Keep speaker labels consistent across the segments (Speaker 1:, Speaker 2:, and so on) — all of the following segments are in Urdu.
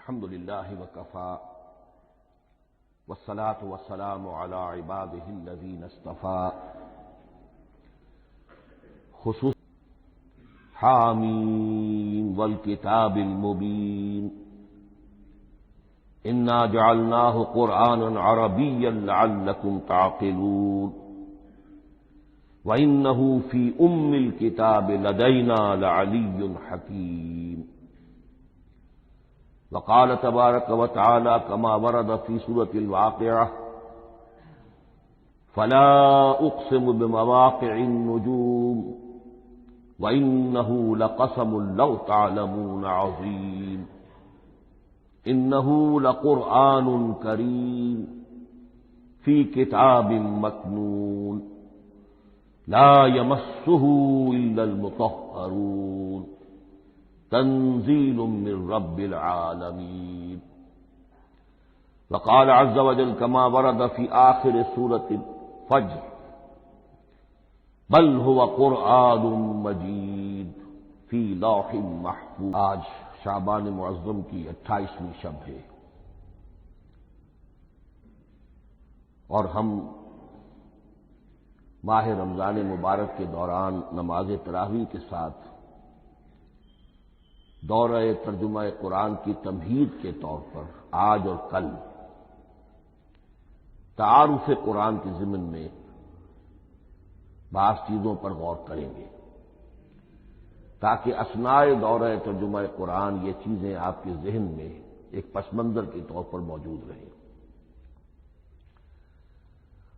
Speaker 1: الحمد للہ وکفی والصلاة والسلام علی عباده الذین اصطفی خصوص حامیم والکتاب المبین انا جعلناہ قرآنا عربیا لعلکم تعقلون وَإِنَّهُ فِي أُمِّ الْكِتَابِ لَدَيْنَا لَعَلِيٌّ حَكِيمٌ وقال تبارك وتعالى كما ورد في سورة الواقعة فلا أقسم بمواقع النجوم وإنه لقسم لو تعلمون عظيم إنه لقرآن كريم في كتاب مكنون لا يمسه إلا المطهرون تنزيل من رب العالمين وقال عز وجل كما ورد في آخر سورة الفجر بل هو قرآن مجيد في لوح محفوظ۔ آج شعبان معظم کی 28ویں شب ہے اور ہم ماہ رمضان مبارک کے دوران نماز تراویح کے ساتھ دورہ ترجمہ قرآن کی تمہید کے طور پر آج اور کل تعارف قرآن کے ضمن میں بعض چیزوں پر غور کریں گے تاکہ اثناء دورہ ترجمہ قرآن یہ چیزیں آپ کے ذہن میں ایک پس منظر کے طور پر موجود رہیں۔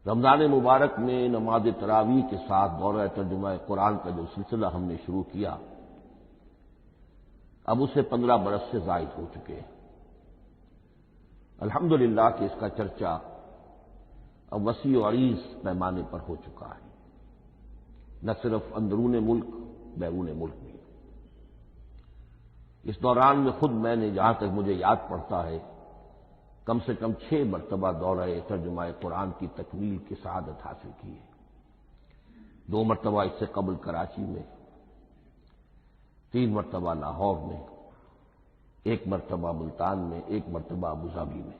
Speaker 1: رمضان مبارک میں نماز تراویح کے ساتھ دورہ ترجمہ قرآن کا جو سلسلہ ہم نے شروع کیا اب اسے 15 برس سے زائد ہو چکے ہیں۔ الحمدللہ کہ اس کا چرچا اب وسیع و عریض پیمانے پر ہو چکا ہے، نہ صرف اندرون ملک بیرون ملک بھی۔ اس دوران میں خود میں نے جہاں تک مجھے یاد پڑتا ہے کم سے کم 6 مرتبہ دورہ ترجمہ قرآن کی تکمیل کی سعادت حاصل کی ہے۔ 2 مرتبہ اس سے قبل کراچی میں، 3 مرتبہ لاہور میں، 1 مرتبہ ملتان میں، 1 مرتبہ ابوظہبی میں۔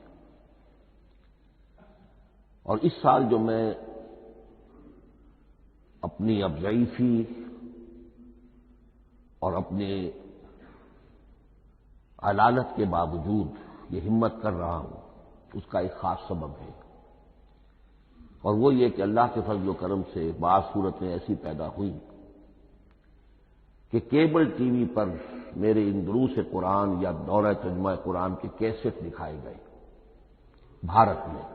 Speaker 1: اور اس سال جو میں اپنی اب ضعیفی اور اپنے علالت کے باوجود یہ ہمت کر رہا ہوں اس کا ایک خاص سبب ہے، اور وہ یہ کہ اللہ کے فضل و کرم سے بعض صورتیں ایسی پیدا ہوئیں کہ کیبل ٹی وی پر میرے ان دروس قرآن یا دورہ ترجمہ قرآن کے کیسٹ دکھائے گئے بھارت میں،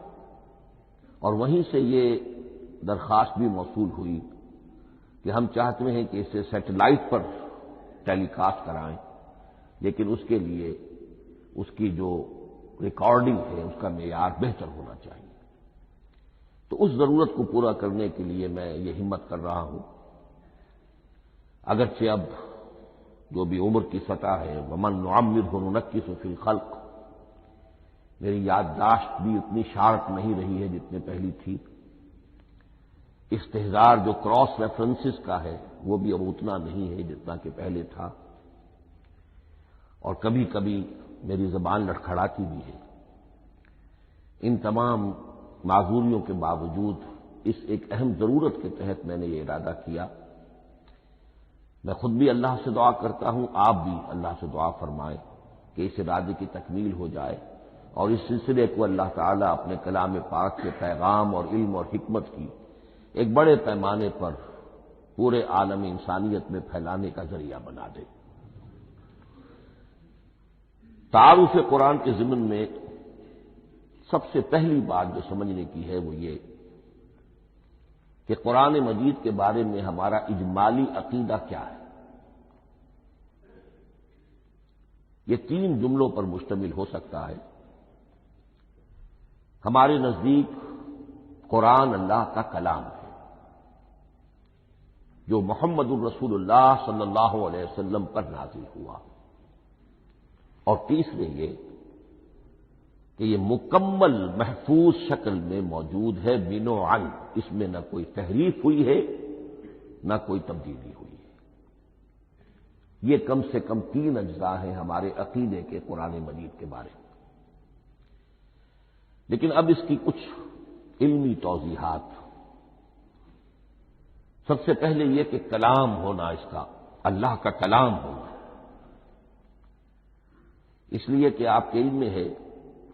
Speaker 1: اور وہیں سے یہ درخواست بھی موصول ہوئی کہ ہم چاہتے ہیں کہ اسے سیٹلائٹ پر ٹیلی کاسٹ کرائیں، لیکن اس کے لیے اس کی جو ریکارڈنگ ہے اس کا معیار بہتر ہونا چاہیے۔ تو اس ضرورت کو پورا کرنے کے لیے میں یہ ہمت کر رہا ہوں، اگرچہ اب جو بھی عمر کی سطح ہے ومن نعمرہ ننکسہ فی الخلق، میری یادداشت بھی اتنی شارپ نہیں رہی ہے جتنے پہلی تھی، استحضار جو کراس ریفرنسز کا ہے وہ بھی اب اتنا نہیں ہے جتنا کہ پہلے تھا، اور کبھی کبھی میری زبان لڑکھڑاتی بھی ہے۔ ان تمام معذوریوں کے باوجود اس ایک اہم ضرورت کے تحت میں نے یہ ارادہ کیا۔ میں خود بھی اللہ سے دعا کرتا ہوں، آپ بھی اللہ سے دعا فرمائیں کہ اس ارادے کی تکمیل ہو جائے اور اس سلسلے کو اللہ تعالیٰ اپنے کلام پاک کے پیغام اور علم اور حکمت کی ایک بڑے پیمانے پر پورے عالم انسانیت میں پھیلانے کا ذریعہ بنا دے۔ تعارف قرآن کے ضمن میں سب سے پہلی بات جو سمجھنے کی ہے وہ یہ کہ قرآن مجید کے بارے میں ہمارا اجمالی عقیدہ کیا ہے۔ یہ 3 جملوں پر مشتمل ہو سکتا ہے۔ ہمارے نزدیک قرآن اللہ کا کلام ہے جو محمد الرسول اللہ صلی اللہ علیہ وسلم پر نازل ہوا، اور تیسرے یہ کہ یہ مکمل محفوظ شکل میں موجود ہے بنوعاً، اس میں نہ کوئی تحریف ہوئی ہے نہ کوئی تبدیلی ہوئی ہے۔ یہ کم سے کم 3 اجزاء ہیں ہمارے عقیدے کے قرآن مجید کے بارے میں۔ لیکن اب اس کی کچھ علمی توضیحات۔ سب سے پہلے یہ کہ کلام ہونا، اس کا اللہ کا کلام ہونا، اس لیے کہ آپ کے علم میں ہے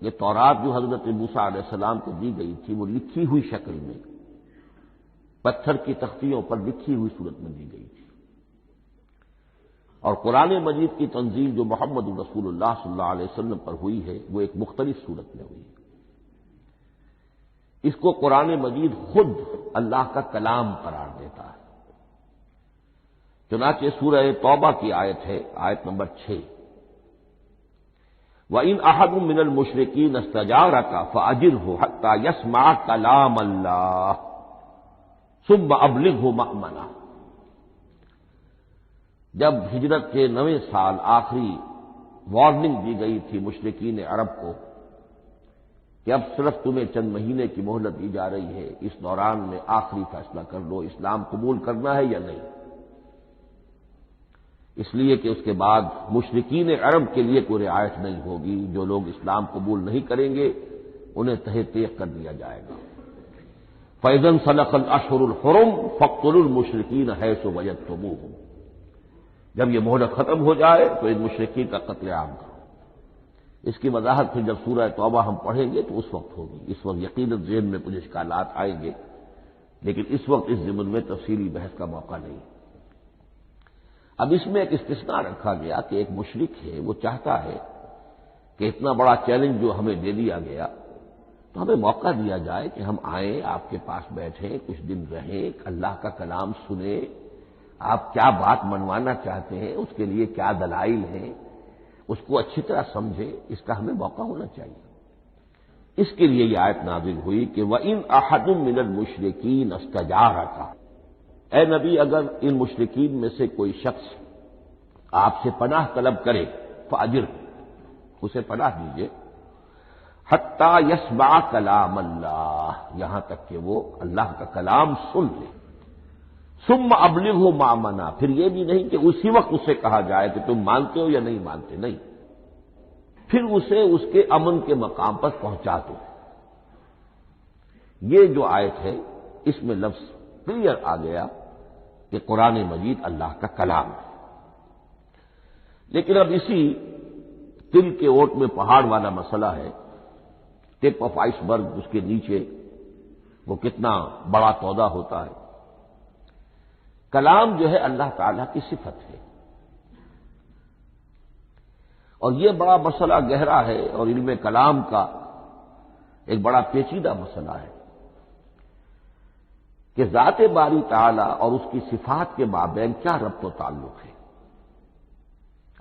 Speaker 1: کہ تورات جو حضرت موسیٰ علیہ السلام کو دی گئی تھی وہ لکھی ہوئی شکل میں پتھر کی تختیوں پر لکھی ہوئی صورت میں دی گئی تھی، اور قرآن مجید کی تنزیل جو محمد رسول اللہ صلی اللہ علیہ وسلم پر ہوئی ہے وہ ایک مختلف صورت میں ہوئی ہے۔ اس کو قرآن مجید خود اللہ کا کلام قرار دیتا ہے۔ چنانچہ سورہ توبہ کی آیت ہے، آیت نمبر 6، وَإِنْ أَحَدٌ مِّنَ الْمُشْرِكِينَ اسْتَجَارَكَ فَأَجِرْهُ حَتَّىٰ يَسْمَعَ كَلَامَ اللَّهِ ثُمَّ أَبْلِغْهُ مَأْمَنَهُ۔ جب ہجرت کے 9ویں سال آخری وارننگ دی گئی تھی مشرکین عرب کو کہ اب صرف تمہیں چند مہینے کی مہلت دی جا رہی ہے، اس دوران میں آخری فیصلہ کر لو اسلام قبول کرنا ہے یا نہیں، اس لیے کہ اس کے بعد مشرکین عرب کے لیے کوئی رعایت نہیں ہوگی، جو لوگ اسلام قبول نہیں کریں گے انہیں تہہ تیغ کر دیا جائے گا۔ فَإِذَا انْسَلَخَ الْأَشْهُرُ الْحُرُمُ فَاقْتُلُوا الْمُشْرِكِينَ حَيْثُ وَجَدتُّمُوهُمْ۔ جب یہ مہلت ختم ہو جائے تو ان مشرکین کا قتل عام کرو۔ اس کی وضاحت پھر جب سورہ توبہ ہم پڑھیں گے تو اس وقت ہوگی، اس وقت یقیناً ذہن میں کچھ اشکالات آئیں گے، لیکن اس وقت اس ضمن میں تفصیلی بحث کا موقع نہیں۔ اب اس میں ایک استثناء رکھا گیا کہ ایک مشرک ہے وہ چاہتا ہے کہ اتنا بڑا چیلنج جو ہمیں دے دیا گیا تو ہمیں موقع دیا جائے کہ ہم آئیں، آپ کے پاس بیٹھیں، کچھ دن رہیں، اللہ کا کلام سنیں، آپ کیا بات منوانا چاہتے ہیں، اس کے لیے کیا دلائل ہیں، اس کو اچھی طرح سمجھیں، اس کا ہمیں موقع ہونا چاہیے۔ اس کے لیے یہ آیت نازل ہوئی کہ وَإِنْ أَحَدٌ مِّنَ الْمُشْرِكِينَ اسْتَجَارَكَ، اے نبی اگر ان مشرکین میں سے کوئی شخص آپ سے پناہ طلب کرے فَأَجِرْهُ، اسے پناہ دیجیے، حَتَّىٰ يَسْمَعَ كَلَامَ اللَّهِ، یہاں تک کہ وہ اللہ کا کلام سن لے، ثُمَّ أَبْلِغْهُ مَأْمَنًا، پھر یہ بھی نہیں کہ اسی وقت اسے کہا جائے کہ تم مانتے ہو یا نہیں مانتے، نہیں، پھر اسے اس کے امن کے مقام پر پہنچا دو۔ یہ جو آیت ہے اس میں لفظ کلیئر آ گیا کہ قرآن مجید اللہ کا کلام ہے۔ لیکن اب اسی تل کے اوٹ میں پہاڑ والا مسئلہ ہے، ٹپ آف آئس برگ، اس کے نیچے وہ کتنا بڑا پودا ہوتا ہے۔ کلام جو ہے اللہ تعالی کی صفت ہے، اور یہ بڑا مسئلہ گہرا ہے، اور علم کلام کا ایک بڑا پیچیدہ مسئلہ ہے کہ ذات باری تعالی اور اس کی صفات کے مابین کیا ربط و تعلق ہے۔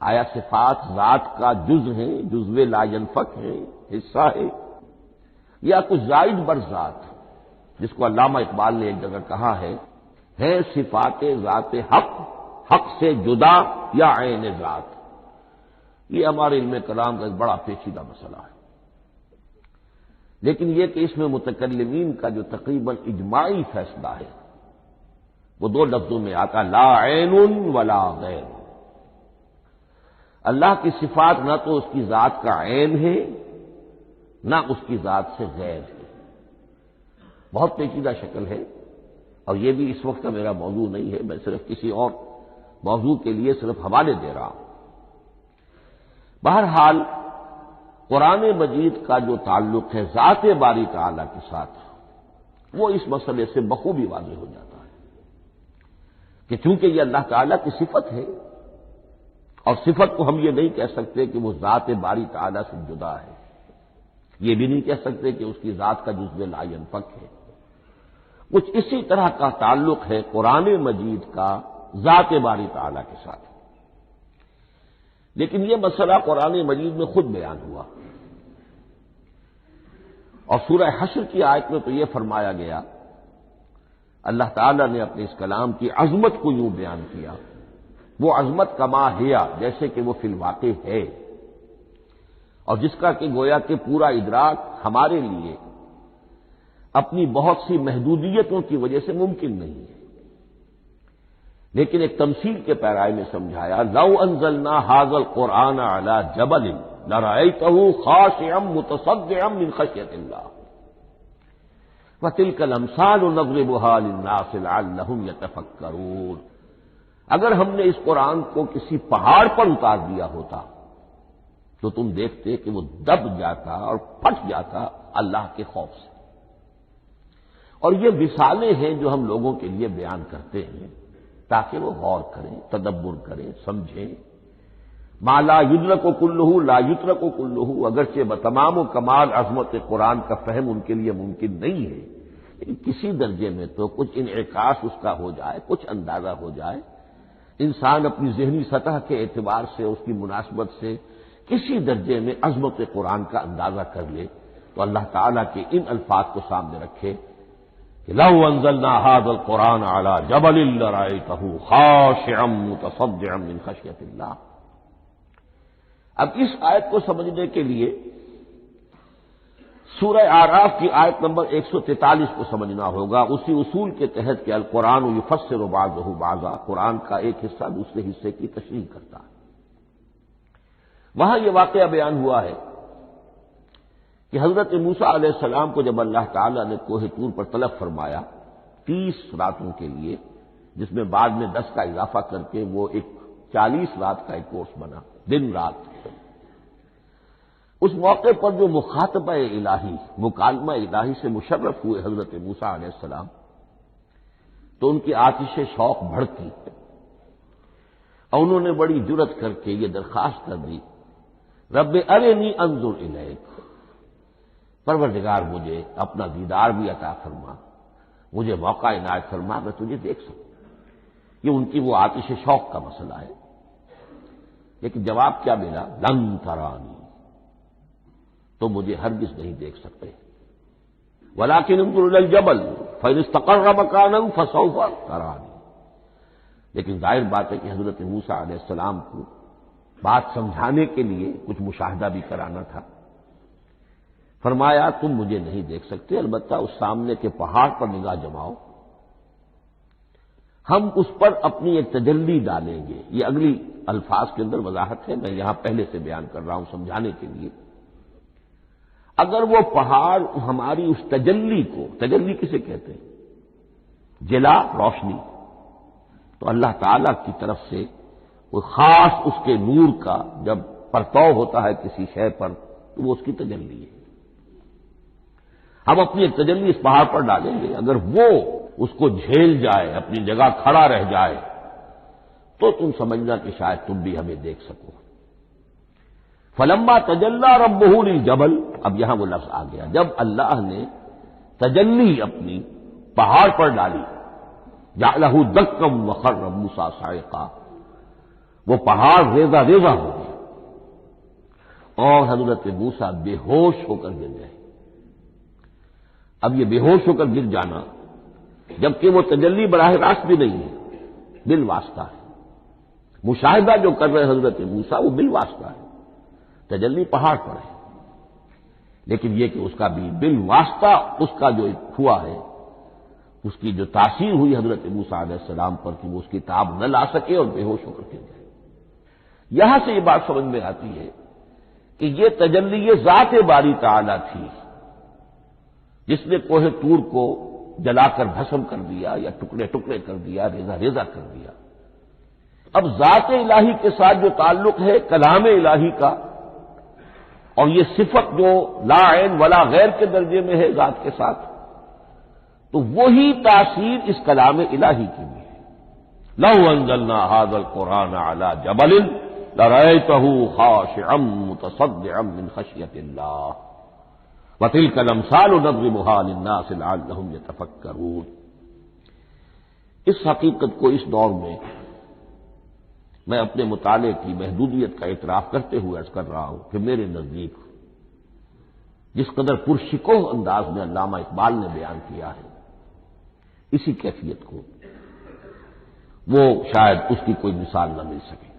Speaker 1: آیا صفات ذات کا جز ہیں، جزو لا ینفک ہے، حصہ ہے، یا کچھ زائد بر ذات، جس کو علامہ اقبال نے ایک جگہ کہا ہے صفات ذات حق، حق سے جدا یا عین ذات۔ یہ ہمارے علم کلام کا ایک بڑا پیچیدہ مسئلہ ہے، لیکن یہ کہ اس میں متکلمین کا جو تقریباً اجماعی فیصلہ ہے وہ 2 لفظوں میں آتا، لا عین ولا غیر۔ اللہ کی صفات نہ تو اس کی ذات کا عین ہے نہ اس کی ذات سے غیر ہے، بہت پیچیدہ شکل ہے، اور یہ بھی اس وقت کا میرا موضوع نہیں ہے، میں صرف کسی اور موضوع کے لیے صرف حوالے دے رہا ہوں۔ بہرحال قرآن مجید کا جو تعلق ہے ذات باری تعالی کے ساتھ، وہ اس مسئلے سے بخوبی واضح ہو جاتا ہے کہ چونکہ یہ اللہ تعالی کی صفت ہے، اور صفت کو ہم یہ نہیں کہہ سکتے کہ وہ ذات باری تعالی سے جدا ہے، یہ بھی نہیں کہہ سکتے کہ اس کی ذات کا جزو لا ینفک ہے۔ کچھ اسی طرح کا تعلق ہے قرآن مجید کا ذات باری تعالی کے ساتھ، لیکن یہ مسئلہ قرآن مجید میں خود بیان ہوا، اور سورہ حشر کی آیت میں تو یہ فرمایا گیا، اللہ تعالیٰ نے اپنے اس کلام کی عظمت کو یوں بیان کیا، وہ عظمت کما ہیا، جیسے کہ وہ فی الواقع ہے، اور جس کا کہ گویا کہ پورا ادراک ہمارے لیے اپنی بہت سی محدودیتوں کی وجہ سے ممکن نہیں ہے۔ لیکن ایک تمثیل کے پیرائے میں سمجھایا، لو انزلنا ھذا القرآن علی جبل لرأیتہ خاشعا متصدعا من خشیۃ اللہ وتلک الامثال نضربها للناس لعلهم یتفکرون۔ اگر ہم نے اس قرآن کو کسی پہاڑ پر اتار دیا ہوتا تو تم دیکھتے کہ وہ دب جاتا اور پھٹ جاتا اللہ کے خوف سے۔ اور یہ مثالیں ہیں جو ہم لوگوں کے لیے بیان کرتے ہیں تاکہ وہ غور کریں، تدبر کریں، سمجھیں۔ ما لا یدرک کلہ لا یترک کلہ، اگرچہ بتمام و کمال عظمت قرآن کا فہم ان کے لیے ممکن نہیں ہے، لیکن کسی درجے میں تو کچھ انعکاس اس کا ہو جائے، کچھ اندازہ ہو جائے، انسان اپنی ذہنی سطح کے اعتبار سے، اس کی مناسبت سے کسی درجے میں عظمت قرآن کا اندازہ کر لے تو اللہ تعالیٰ کے ان الفاظ کو سامنے رکھے کہ لو انزلنا ھذا القرآن علی جبل لرأیتہ خاشعا متصدعا من خشیۃ اللہ۔ اب اس آیت کو سمجھنے کے لیے سورہ اعراف کی آیت نمبر 143 کو سمجھنا ہوگا، اسی اصول کے تحت کہ القرآن یفسر بعضہ بعضا، قرآن کا ایک حصہ دوسرے حصے کی تشریح کرتا ہے۔ وہاں یہ واقعہ بیان ہوا ہے کہ حضرت موسیٰ علیہ السلام کو جب اللہ تعالیٰ نے کوہ طور پر طلب فرمایا 30 راتوں کے لیے، جس میں بعد میں 10 کا اضافہ کر کے وہ ایک 40 رات کا ایک کورس بنا، دن رات، اس موقع پر جو مخاطبہ الہی، مکالمہ الہی سے مشرف ہوئے حضرت موسیٰ علیہ السلام، تو ان کی آتش شوق بھڑکی اور انہوں نے بڑی جرأت کر کے یہ درخواست کر دی، رب ارنی انظر الیک، پروردگار مجھے اپنا دیدار بھی عطا فرما، مجھے موقع عنایت فرما، میں تجھے دیکھ سکوں۔ یہ ان کی وہ آتش شوق کا مسئلہ ہے۔ لیکن جواب کیا ملا؟ لن ترانی، تو مجھے ہرگز نہیں دیکھ سکتے، ولکن انظر الی الجبل فإن استقر مکانہ فسوف ترانی۔ لیکن ظاہر بات ہے کہ حضرت موسیٰ علیہ السلام کو بات سمجھانے کے لیے کچھ مشاہدہ بھی کرانا تھا۔ فرمایا تم مجھے نہیں دیکھ سکتے، البتہ اس سامنے کے پہاڑ پر نگاہ جماؤ، ہم اس پر اپنی ایک تجلی ڈالیں گے۔ یہ اگلی الفاظ کے اندر وضاحت ہے، میں یہاں پہلے سے بیان کر رہا ہوں سمجھانے کے لیے۔ اگر وہ پہاڑ ہماری اس تجلی کو، تجلی کسے کہتے ہیں؟ جلا، روشنی، تو اللہ تعالی کی طرف سے کوئی خاص اس کے نور کا جب پرتو ہوتا ہے کسی شے پر تو وہ اس کی تجلی ہے۔ ہم اپنی ایک تجلی اس پہاڑ پر ڈالیں گے، اگر وہ اس کو جھیل جائے، اپنی جگہ کھڑا رہ جائے، تو تم سمجھنا کہ شاید تم بھی ہمیں دیکھ سکو۔ فلما تجلی ربہ للجبل، اب یہاں وہ لفظ آ گیا، جب اللہ نے تجلی اپنی پہاڑ پر ڈالی، جعلہ دکا وخر موسیٰ صعقا، وہ پہاڑ ریزہ ریزہ ہو گیا اور حضرت موسیٰ بے ہوش ہو کر گر گئے۔ اب یہ بے ہوش ہو کر گر جانا، جبکہ وہ تجلی براہ راست بھی نہیں ہے، بالواسطہ ہے۔ مشاہدہ جو کر رہے حضرت موسیٰ وہ بالواسطہ ہے، تجلی پہاڑ پر ہے، لیکن یہ کہ اس کا بھی بالواسطہ اس کا جو ہوا ہے، اس کی جو تاثیر ہوئی حضرت موسیٰ علیہ السلام پر کہ وہ اس کی تاب نہ لا سکے اور بے ہوش ہو کر گر گئے۔ یہاں سے یہ بات سمجھ میں آتی ہے کہ یہ تجلی یہ ذات باری تعالیٰ تھی جس نے کوہ طور کو جلا کر بھسم کر دیا یا ٹکڑے ٹکڑے کر دیا، ریزہ ریزہ کر دیا۔ اب ذات الہی کے ساتھ جو تعلق ہے کلام الہی کا، اور یہ صفت جو لا عین ولا غیر کے درجے میں ہے ذات کے ساتھ، تو وہی تاثیر اس کلام الہی کی بھی ہے۔ لو انزلنا ھذا القرآن علی جبل لرأیتہ خاشعا متصدعا من خشیۃ اللہ وتلک الامثال نضربها للناس لعلهم یتفکرون۔ اس حقیقت کو اس دور میں اپنے مطالعے کی محدودیت کا اعتراف کرتے ہوئے عرض کر رہا ہوں کہ میرے نزدیک جس قدر پرشکوہ انداز میں علامہ اقبال نے بیان کیا ہے، اسی کیفیت کو وہ شاید اس کی کوئی مثال نہ مل سکے۔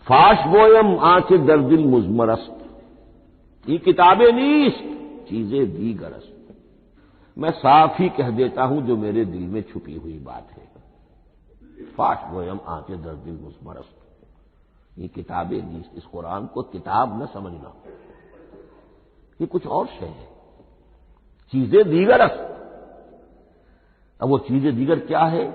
Speaker 1: فاش گویم آنچ در دل مزمرست، یہ کتابیں نیست چیزیں دیگر است، میں صاف ہی کہہ دیتا ہوں جو میرے دل میں چھپی ہوئی بات ہے۔ فاش گویم آنچے در دل مزمرست. یہ کتابیں نیست، اس قرآن کو کتاب نہ سمجھنا، یہ کچھ اور شے ہے، چیزیں دیگر است. اب وہ چیزیں دیگر کیا ہے؟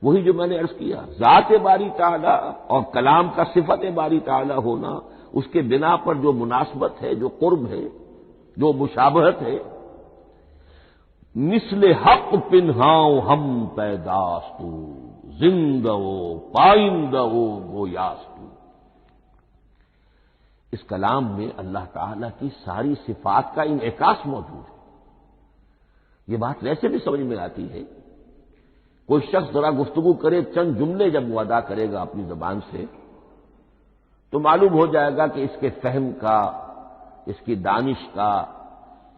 Speaker 1: وہی جو میں نے عرض کیا، ذات باری تعالی اور کلام کا صفت باری تعالی ہونا، اس کے بنا پر جو مناسبت ہے، جو قرب ہے، جو مشابہت ہے. مثل حق پنہاؤ ہم پیداستو، زندہ و پائندہ و گویاستو. اس کلام میں اللہ تعالی کی ساری صفات کا انعکاس موجود ہے. یہ بات ویسے بھی سمجھ میں آتی ہے. کوئی شخص ذرا گفتگو کرے، چند جملے جب وہ ادا کرے گا اپنی زبان سے، تو معلوم ہو جائے گا کہ اس کے فہم کا، اس کی دانش کا،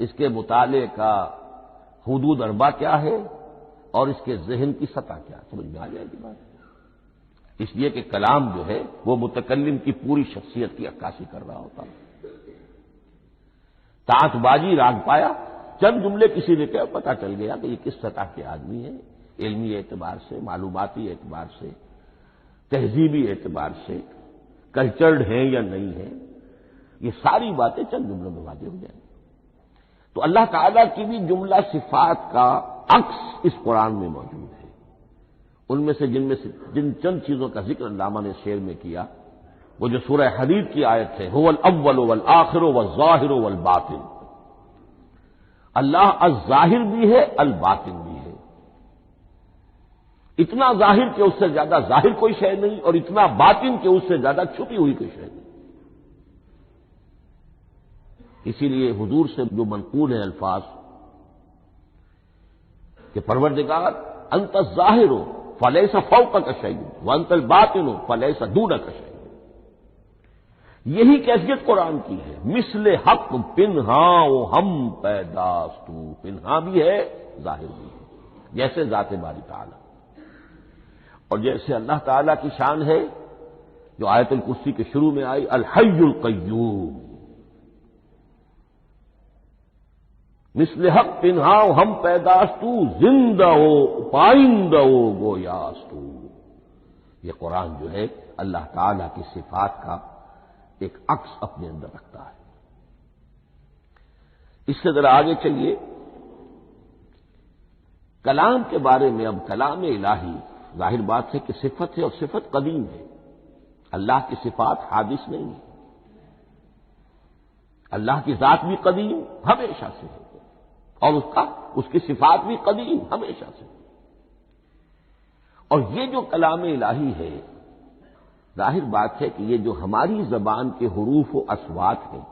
Speaker 1: اس کے مطالعے کا حدود اربع کیا ہے اور اس کے ذہن کی سطح کیا، سمجھ میں آ جائے گی بات. اس لیے کہ کلام جو ہے وہ متکلم کی پوری شخصیت کی عکاسی کر رہا ہوتا. تانت بازی راگ پایا، چند جملے کسی نے کہا، پتہ چل گیا کہ یہ کس سطح کے آدمی ہے، علمی اعتبار سے، معلوماتی اعتبار سے، تہذیبی اعتبار سے، کلچرڈ ہیں یا نہیں ہیں. یہ ساری باتیں چند جملوں میں واضح ہو جائیں گی. تو اللہ تعالیٰ کی بھی جملہ صفات کا عکس اس قرآن میں موجود ہے. ان میں سے جن چند چیزوں کا ذکر علامہ نے شعر میں کیا، وہ جو سورہ حدید کی آیت ہے، هو الاول والآخر والظاہر والباطن. اللہ الظاہر بھی ہے، الباطن بھی ہے. اتنا ظاہر کہ اس سے زیادہ ظاہر کوئی شے نہیں، اور اتنا باطن کہ اس سے زیادہ چھپی ہوئی کوئی شے نہیں. اسی لیے حضور سے جو منقول ہیں الفاظ کہ پروردگار انت الظاہر فلیس فوقک شیء وانت الباطن فلیس دونک شیء. یہی کیفیت قرآن کی ہے. مثل حق پنہاں ہم پیداستو، پنہاں بھی ہے، ظاہر بھی ہے، جیسے ذات باری تعالی. اور جیسے اللہ تعالی کی شان ہے جو آیت الکرسی کے شروع میں آئی، الحی القیوم. مثل حق پنہاؤ ہم پیداستو، زندہ ہو پائندہ ہو گویاستو. یہ قرآن جو ہے اللہ تعالی کی صفات کا ایک عکس اپنے اندر رکھتا ہے. اس سے ذرا آگے چلیے. کلام کے بارے میں اب کلام الہی ظاہر بات ہے کہ صفت ہے، اور صفت قدیم ہے. اللہ کی صفات حادث نہیں ہے. اللہ کی ذات بھی قدیم ہمیشہ سے ہے، اور اس کی صفات بھی قدیم ہمیشہ سے. اور یہ جو کلام الہی ہے، ظاہر بات ہے کہ یہ جو ہماری زبان کے حروف و اصوات ہیں،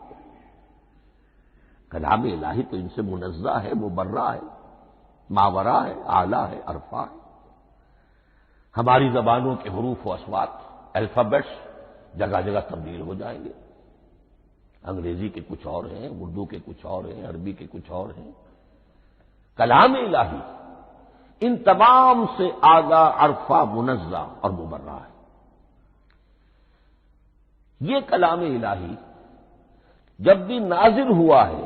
Speaker 1: کلام الہی تو ان سے منزہ ہے، مبرہ ہے، ماورا ہے، اعلیٰ ہے، عرفہ ہے. ہماری زبانوں کے حروف و اصوات، الفابیٹس جگہ جگہ تبدیل ہو جائیں گے. انگریزی کے کچھ اور ہیں، اردو کے کچھ اور ہیں، عربی کے کچھ اور ہیں. کلام الہی ان تمام سے آگاہ، عرفہ، منزہ اور مبرہ ہے. یہ کلام الہی جب بھی نازل ہوا ہے،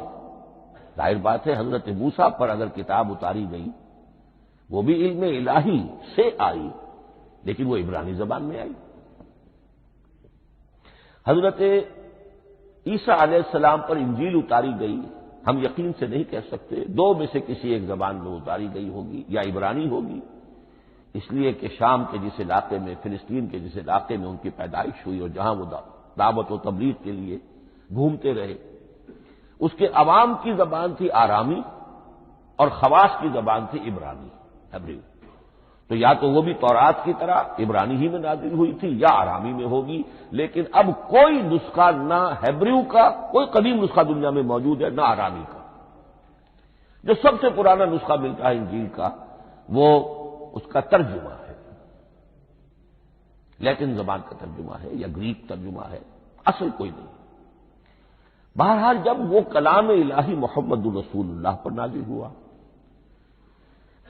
Speaker 1: ظاہر بات ہے حضرت موسیٰ پر اگر کتاب اتاری گئی، وہ بھی علم الہی سے آئی، لیکن وہ عبرانی زبان میں آئی. حضرت عیسیٰ علیہ السلام پر انجیل اتاری گئی، ہم یقین سے نہیں کہہ سکتے، دو میں سے کسی ایک زبان میں اتاری گئی ہوگی، یا عبرانی ہوگی، اس لیے کہ شام کے جس علاقے میں، فلسطین کے جس علاقے میں ان کی پیدائش ہوئی اور جہاں وہ دعوت و تبلیغ کے لیے گھومتے رہے، اس کے عوام کی زبان تھی آرامی، اور خواص کی زبان تھی عبرانی، ہیبریو. تو یا تو وہ بھی تورات کی طرح عبرانی ہی میں نازل ہوئی تھی، یا آرامی میں ہوگی. لیکن اب کوئی نسخہ نہ ہیبریو کا، کوئی قدیم نسخہ دنیا میں موجود ہے، نہ آرامی کا. جو سب سے پرانا نسخہ ملتا ہے انجیل کا، وہ اس کا ترجمہ ہے، لیٹن زبان کا ترجمہ ہے یا گریک ترجمہ ہے، اصل کوئی نہیں. بہرحال جب وہ کلام الہی محمد الرسول اللہ پر نازل ہوا،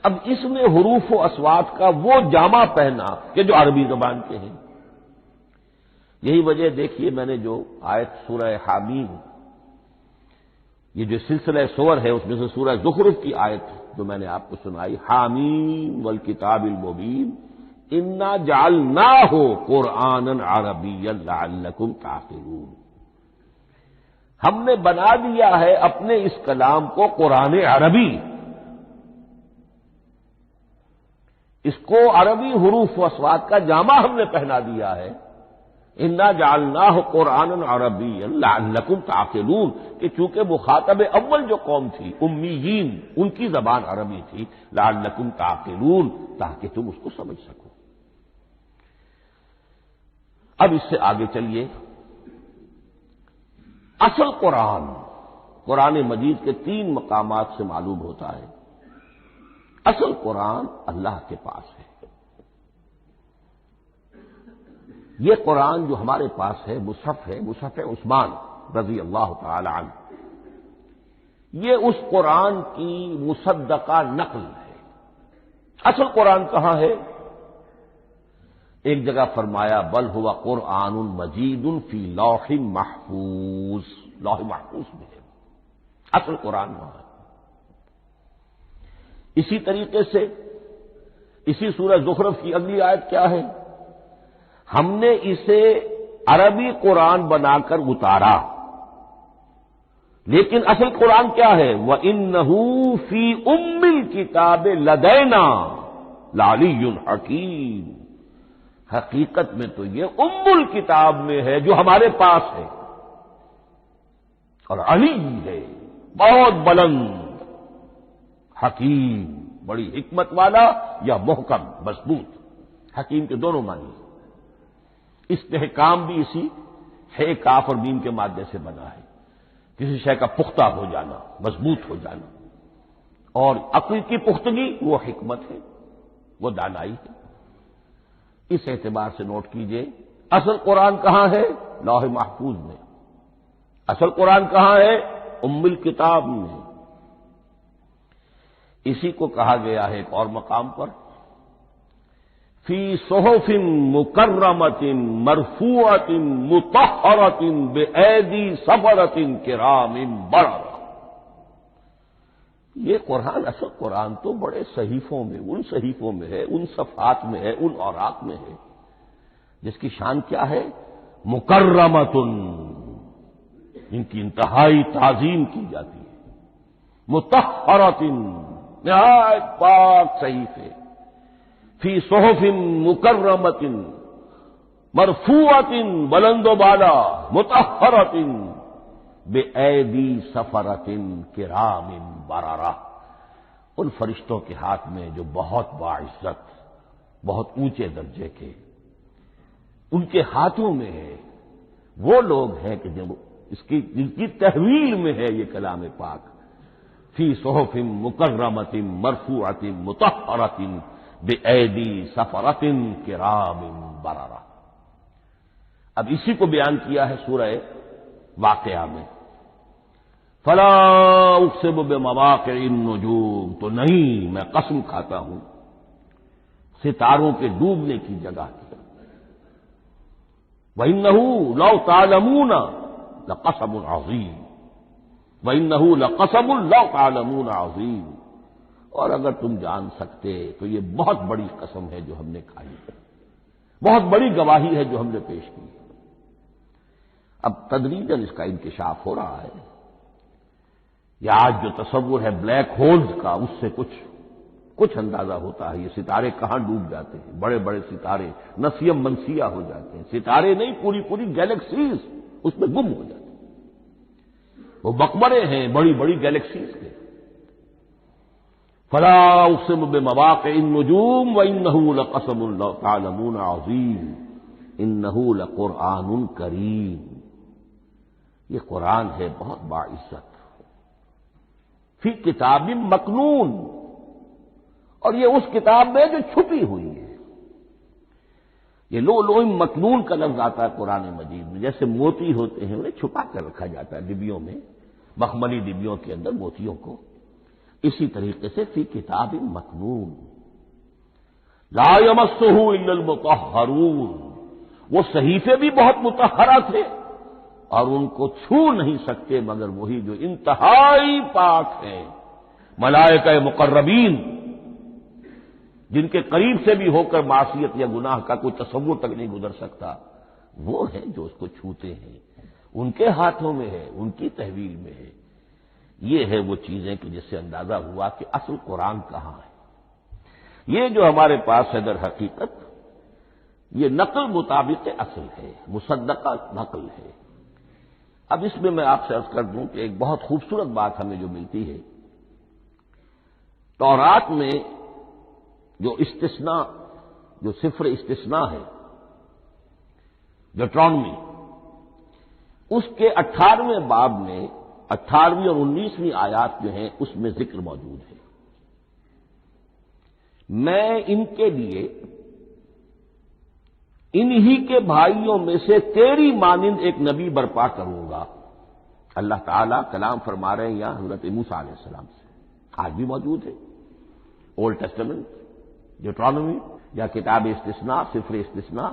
Speaker 1: اب اس نے حروف و اصوات کا وہ جامہ پہنا کہ جو عربی زبان کے ہیں. یہی وجہ دیکھیے، میں نے جو آیت سورہ حامیم، یہ جو سلسلہ سور ہے اس میں سے سورہ زخرف کی آیت جو میں نے آپ کو سنائی، حامیم والکتاب المبین انا جعلناہ قرآنا عربیا لعلکم تعقلون، ہم نے بنا دیا ہے اپنے اس کلام کو قرآن عربی، اس کو عربی حروف و اصوات کا جامہ ہم نے پہنا دیا ہے۔ انا جعلناہ قرآنا عربیا لعلکم تعقلون، کہ چونکہ مخاطب اول جو قوم تھی امیین، ان کی زبان عربی تھی، لعلکم تعقلون، تاکہ تم اس کو سمجھ سکو۔ اب اس سے آگے چلیے، اصل قرآن مجید کے 3 مقامات سے معلوم ہوتا ہے، اصل قرآن اللہ کے پاس ہے۔ یہ قرآن جو ہمارے پاس ہے مصحف عثمان رضی اللہ تعالی عنہ، یہ اس قرآن کی مصدقہ نقل ہے۔ اصل قرآن کہاں ہے؟ ایک جگہ فرمایا بل ہوا قرآن مجید فی لوح محفوظ، لوح محفوظ میں ہے اصل قرآن وہاں ہے۔ اسی طریقے سے اسی سورہ زخرف کی اگلی آیت کیا ہے؟ ہم نے اسے عربی قرآن بنا کر اتارا، لیکن اصل قرآن کیا ہے؟ وَإِنَّهُ فِي أُمِّ الْكِتَابِ لَدَيْنَا لَعَلِيٌّ حَكِيمٌ، حقیقت میں تو یہ ام الکتاب میں ہے جو ہمارے پاس ہے، اور علی ہے بہت بلند، حکیم بڑی حکمت والا، یا محکم مضبوط، حکیم کے دونوں معنی۔ استحکام بھی اسی ہے کاف اور میم کے مادے سے بنا ہے، کسی شے کا پختہ ہو جانا، مضبوط ہو جانا، اور عقل کی پختگی وہ حکمت ہے، وہ دانائی ہے۔ اس اعتبار سے نوٹ کیجئے اصل قرآن کہاں ہے؟ لوح محفوظ میں۔ اصل قرآن کہاں ہے؟ ام الکتاب میں۔ اسی کو کہا گیا ہے ایک اور مقام پر فی صحف مکرمۃ مرفوعۃ مطہرۃ بأیدی سفرۃ کرام بررہ۔ یہ قرآن، اصل قرآن تو بڑے صحیفوں میں، ان صحیفوں میں ہے، ان صفحات میں ہے، ان اوراق میں ہے، جس کی شان کیا ہے؟ مکرمۃ، ان کی انتہائی تعظیم کی جاتی ہے، مطہرۃ، نہایت پاک صحیفے، فی صحف مکرمۃ مرفوعۃ، بلند و بالا، مطہرۃ بِأَیْدِی سَفَرَةٍ کِرَامٍ بَرَرَةٍ، ان فرشتوں کے ہاتھ میں جو بہت باعزت، بہت اونچے درجے کے، ان کے ہاتھوں میں ہے۔ وہ لوگ ہیں کہ جن کی تحویل میں ہے یہ کلام پاک، فی صحف مکرمۃ مرفوعۃ مطہرۃ بِأَیْدِی سَفَرَةٍ کِرَامٍ بَرَرَةٍ۔ اب اسی کو بیان کیا ہے سورہ واقعہ میں، فلا اقسم بمواقع النجوم، تو نہیں، میں قسم کھاتا ہوں ستاروں کے ڈوبنے کی جگہ کی۔ وَإِنَّهُ لَوْ تَعْلَمُونَ لَقَسَمٌ عَظِيمٌ، وَإِنَّهُ لَقَسَمٌ لَوْ تَعْلَمُونَ عَظِيمٌ، اور اگر تم جان سکتے تو یہ بہت بڑی قسم ہے جو ہم نے کھائی ہے، بہت بڑی گواہی ہے جو ہم نے پیش کی۔ اب تدریجاً اس کا انکشاف ہو رہا ہے۔ یہ آج جو تصور ہے بلیک ہولز کا، اس سے کچھ اندازہ ہوتا ہے یہ ستارے کہاں ڈوب جاتے ہیں، بڑے بڑے ستارے نسیم منسیہ ہو جاتے ہیں، ستارے نہیں، پوری گیلیکسیز اس میں گم ہو جاتے ہیں، وہ مقبرے ہیں بڑی بڑی گیلیکسیز کے۔ فلا اقسم بمواقع النجوم وانه لقسم لو تعلمون عظیم انه لقرآن کریم، یہ قرآن ہے بہت باعزت، فی کتاب مکنون، اور یہ اس کتاب میں جو چھپی ہوئی ہے۔ یہ لؤلؤ مکنون کا لفظ آتا ہے قرآن مجید میں، جیسے موتی ہوتے ہیں انہیں چھپا کر رکھا جاتا ہے ڈبیوں میں، مخملی ڈبیوں کے اندر موتیوں کو، اسی طریقے سے فی کتاب مکنون، لا یمسہ الا المطہرون، وہ صحیفے بھی بہت مطہرہ تھے اور ان کو چھو نہیں سکتے مگر وہی جو انتہائی پاک ہیں، ملائکہ مقربین۔ جن کے قریب سے بھی ہو کر معصیت یا گناہ کا کوئی تصور تک نہیں گزر سکتا، وہ ہیں جو اس کو چھوتے ہیں، ان کے ہاتھوں میں ہے، ان کی تحویل میں ہے۔ یہ ہے وہ چیزیں کہ جس سے اندازہ ہوا کہ اصل قرآن کہاں ہے۔ یہ جو ہمارے پاس ہے در حقیقت یہ نقل مطابق اصل ہے، مصدقہ نقل ہے۔ اب اس میں آپ سے عرض کر دوں کہ ایک بہت خوبصورت بات ہمیں جو ملتی ہے، تورات میں جو استثناء، جو صفر استثناء ہے، ڈیوٹرانومی، اس کے 18ویں باب میں 18ویں اور 19ویں آیات جو ہیں اس میں ذکر موجود ہے، میں ان کے لیے انہی کے بھائیوں میں سے تیری مانند ایک نبی برپا کروں گا۔ اللہ تعالیٰ کلام فرما رہے ہیں یہاں حضرت موسیٰ علیہ السلام سے، آج بھی موجود ہے۔ اولڈ ٹیسٹمنٹ، ڈیوٹرانومی یا کتاب استثناء، صفر استثناء،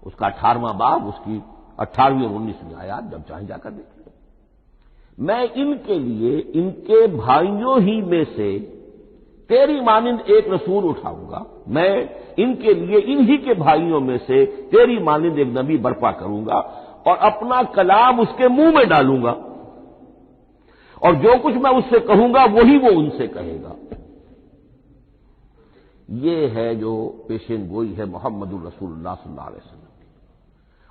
Speaker 1: اس کا 18واں باب، اس کی 18ویں اور 19ویں آیات جب چاہیں جا کر دیکھیں۔ میں ان کے لیے ان کے بھائیوں ہی میں سے تیری مانند ایک رسول اٹھاؤں گا، میں ان کے لیے انہی کے بھائیوں میں سے تیری مانند ایک نبی برپا کروں گا اور اپنا کلام اس کے منہ میں ڈالوں گا، اور جو کچھ میں اس سے کہوں گا وہی وہ ان سے کہے گا۔ یہ ہے جو پیشین گوئی ہے محمد الرسول اللہ صلی اللہ علیہ وسلم کی۔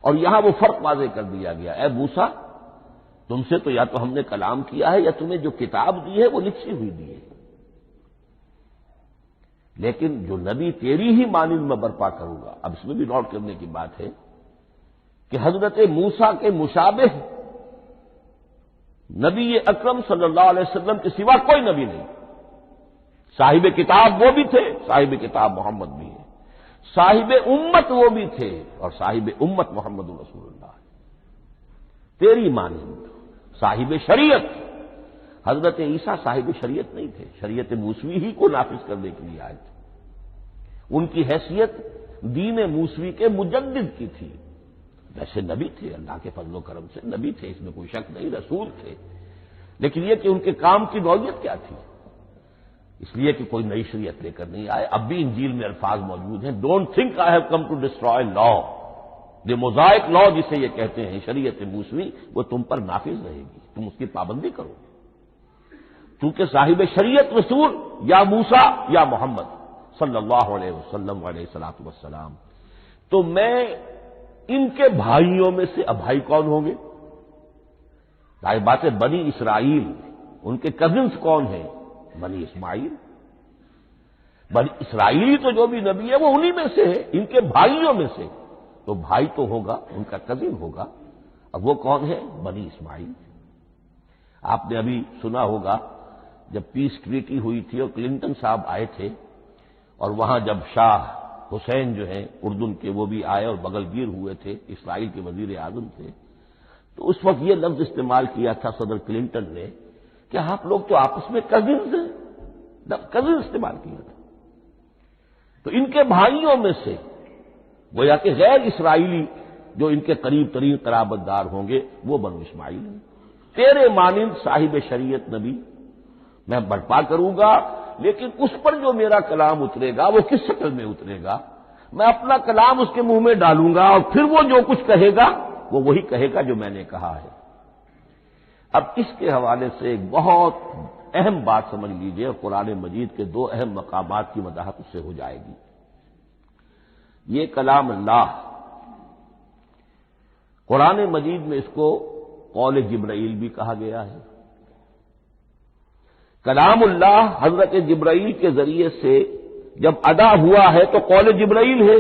Speaker 1: اور یہاں وہ فرق واضح کر دیا گیا، اے موسیٰ تم سے تو یا تو ہم نے کلام کیا ہے یا تمہیں جو کتاب دی ہے وہ لکھی ہوئی دی ہے، لیکن جو نبی تیری ہی مانند میں برپا کروں گا۔ اب اس میں بھی نوٹ کرنے کی بات ہے کہ حضرت موسیٰ کے مشابہ نبی اکرم صلی اللہ علیہ وسلم کے سوا کوئی نبی نہیں۔ صاحب کتاب وہ بھی تھے، صاحب کتاب محمد بھی ہے، صاحب امت وہ بھی تھے، اور صاحب امت محمد رسول اللہ ہے۔ تیری مانند صاحب شریعت، حضرت عیسیٰ صاحب شریعت نہیں تھے، شریعت موسوی ہی کو نافذ کرنے کے لیے آئے تھے۔ ان کی حیثیت دین موسوی کے مجدد کی تھی، ویسے نبی تھے، اللہ کے فضل و کرم سے نبی تھے، اس میں کوئی شک نہیں، رسول تھے، لیکن یہ کہ ان کے کام کی نوعیت کیا تھی، اس لیے کہ کوئی نئی شریعت لے کر نہیں آئے۔ اب بھی انجیل میں الفاظ موجود ہیں، don't think I have come to destroy law, یہ موزائک لا جسے یہ کہتے ہیں، شریعت موسوی، وہ تم پر نافذ رہے گی، تم اس کی پابندی کرو، چونکہ صاحب شریعت رسول یا موسیٰ یا محمد صلی اللہ علیہ وسلم علیہ الصلوۃ والسلام، تو میں ان کے بھائیوں میں سے، اب بھائی کون ہوں گے؟ ظاہر بات ہے بنی اسرائیل، ان کے کزنس کون ہیں؟ بنی اسماعیل۔ بنی اسرائیلی تو جو بھی نبی ہے وہ انہی میں سے ہے، ان کے بھائیوں میں سے، تو بھائی تو ہوگا، ان کا کزن ہوگا، اب وہ کون ہے؟ بنی اسماعیل۔ آپ نے ابھی سنا ہوگا جب پیس ٹریٹی ہوئی تھی اور کلنٹن صاحب آئے تھے، اور وہاں جب شاہ حسین جو ہیں اردن کے وہ بھی آئے اور بغل گیر ہوئے تھے، اسرائیل کے وزیر اعظم تھے، تو اس وقت یہ لفظ استعمال کیا تھا صدر کلنٹن نے کہ آپ لوگ تو آپس میں کزنز ہیں، کزن استعمال کیا تھا۔ تو ان کے بھائیوں میں سے گویا کہ غیر اسرائیلی جو ان کے قریب ترین قرابت دار ہوں گے وہ بنو اسماعیل ہیں۔ تیرے مانند صاحب شریعت نبی میں برپا کروں گا، لیکن اس پر جو میرا کلام اترے گا وہ کس شکل میں اترے گا؟ میں اپنا کلام اس کے منہ میں ڈالوں گا، اور پھر وہ جو کچھ کہے گا وہ وہی کہے گا جو میں نے کہا ہے۔ اب اس کے حوالے سے ایک بہت اہم بات سمجھ لیجئے، اور قرآن مجید کے دو اہم مقامات کی وضاحت اس سے ہو جائے گی۔ یہ کلام اللہ، قرآن مجید میں اس کو قول جبرائیل بھی کہا گیا ہے۔ کلام اللہ حضرت جبرائیل کے ذریعے سے جب ادا ہوا ہے تو قول جبرائیل ہے،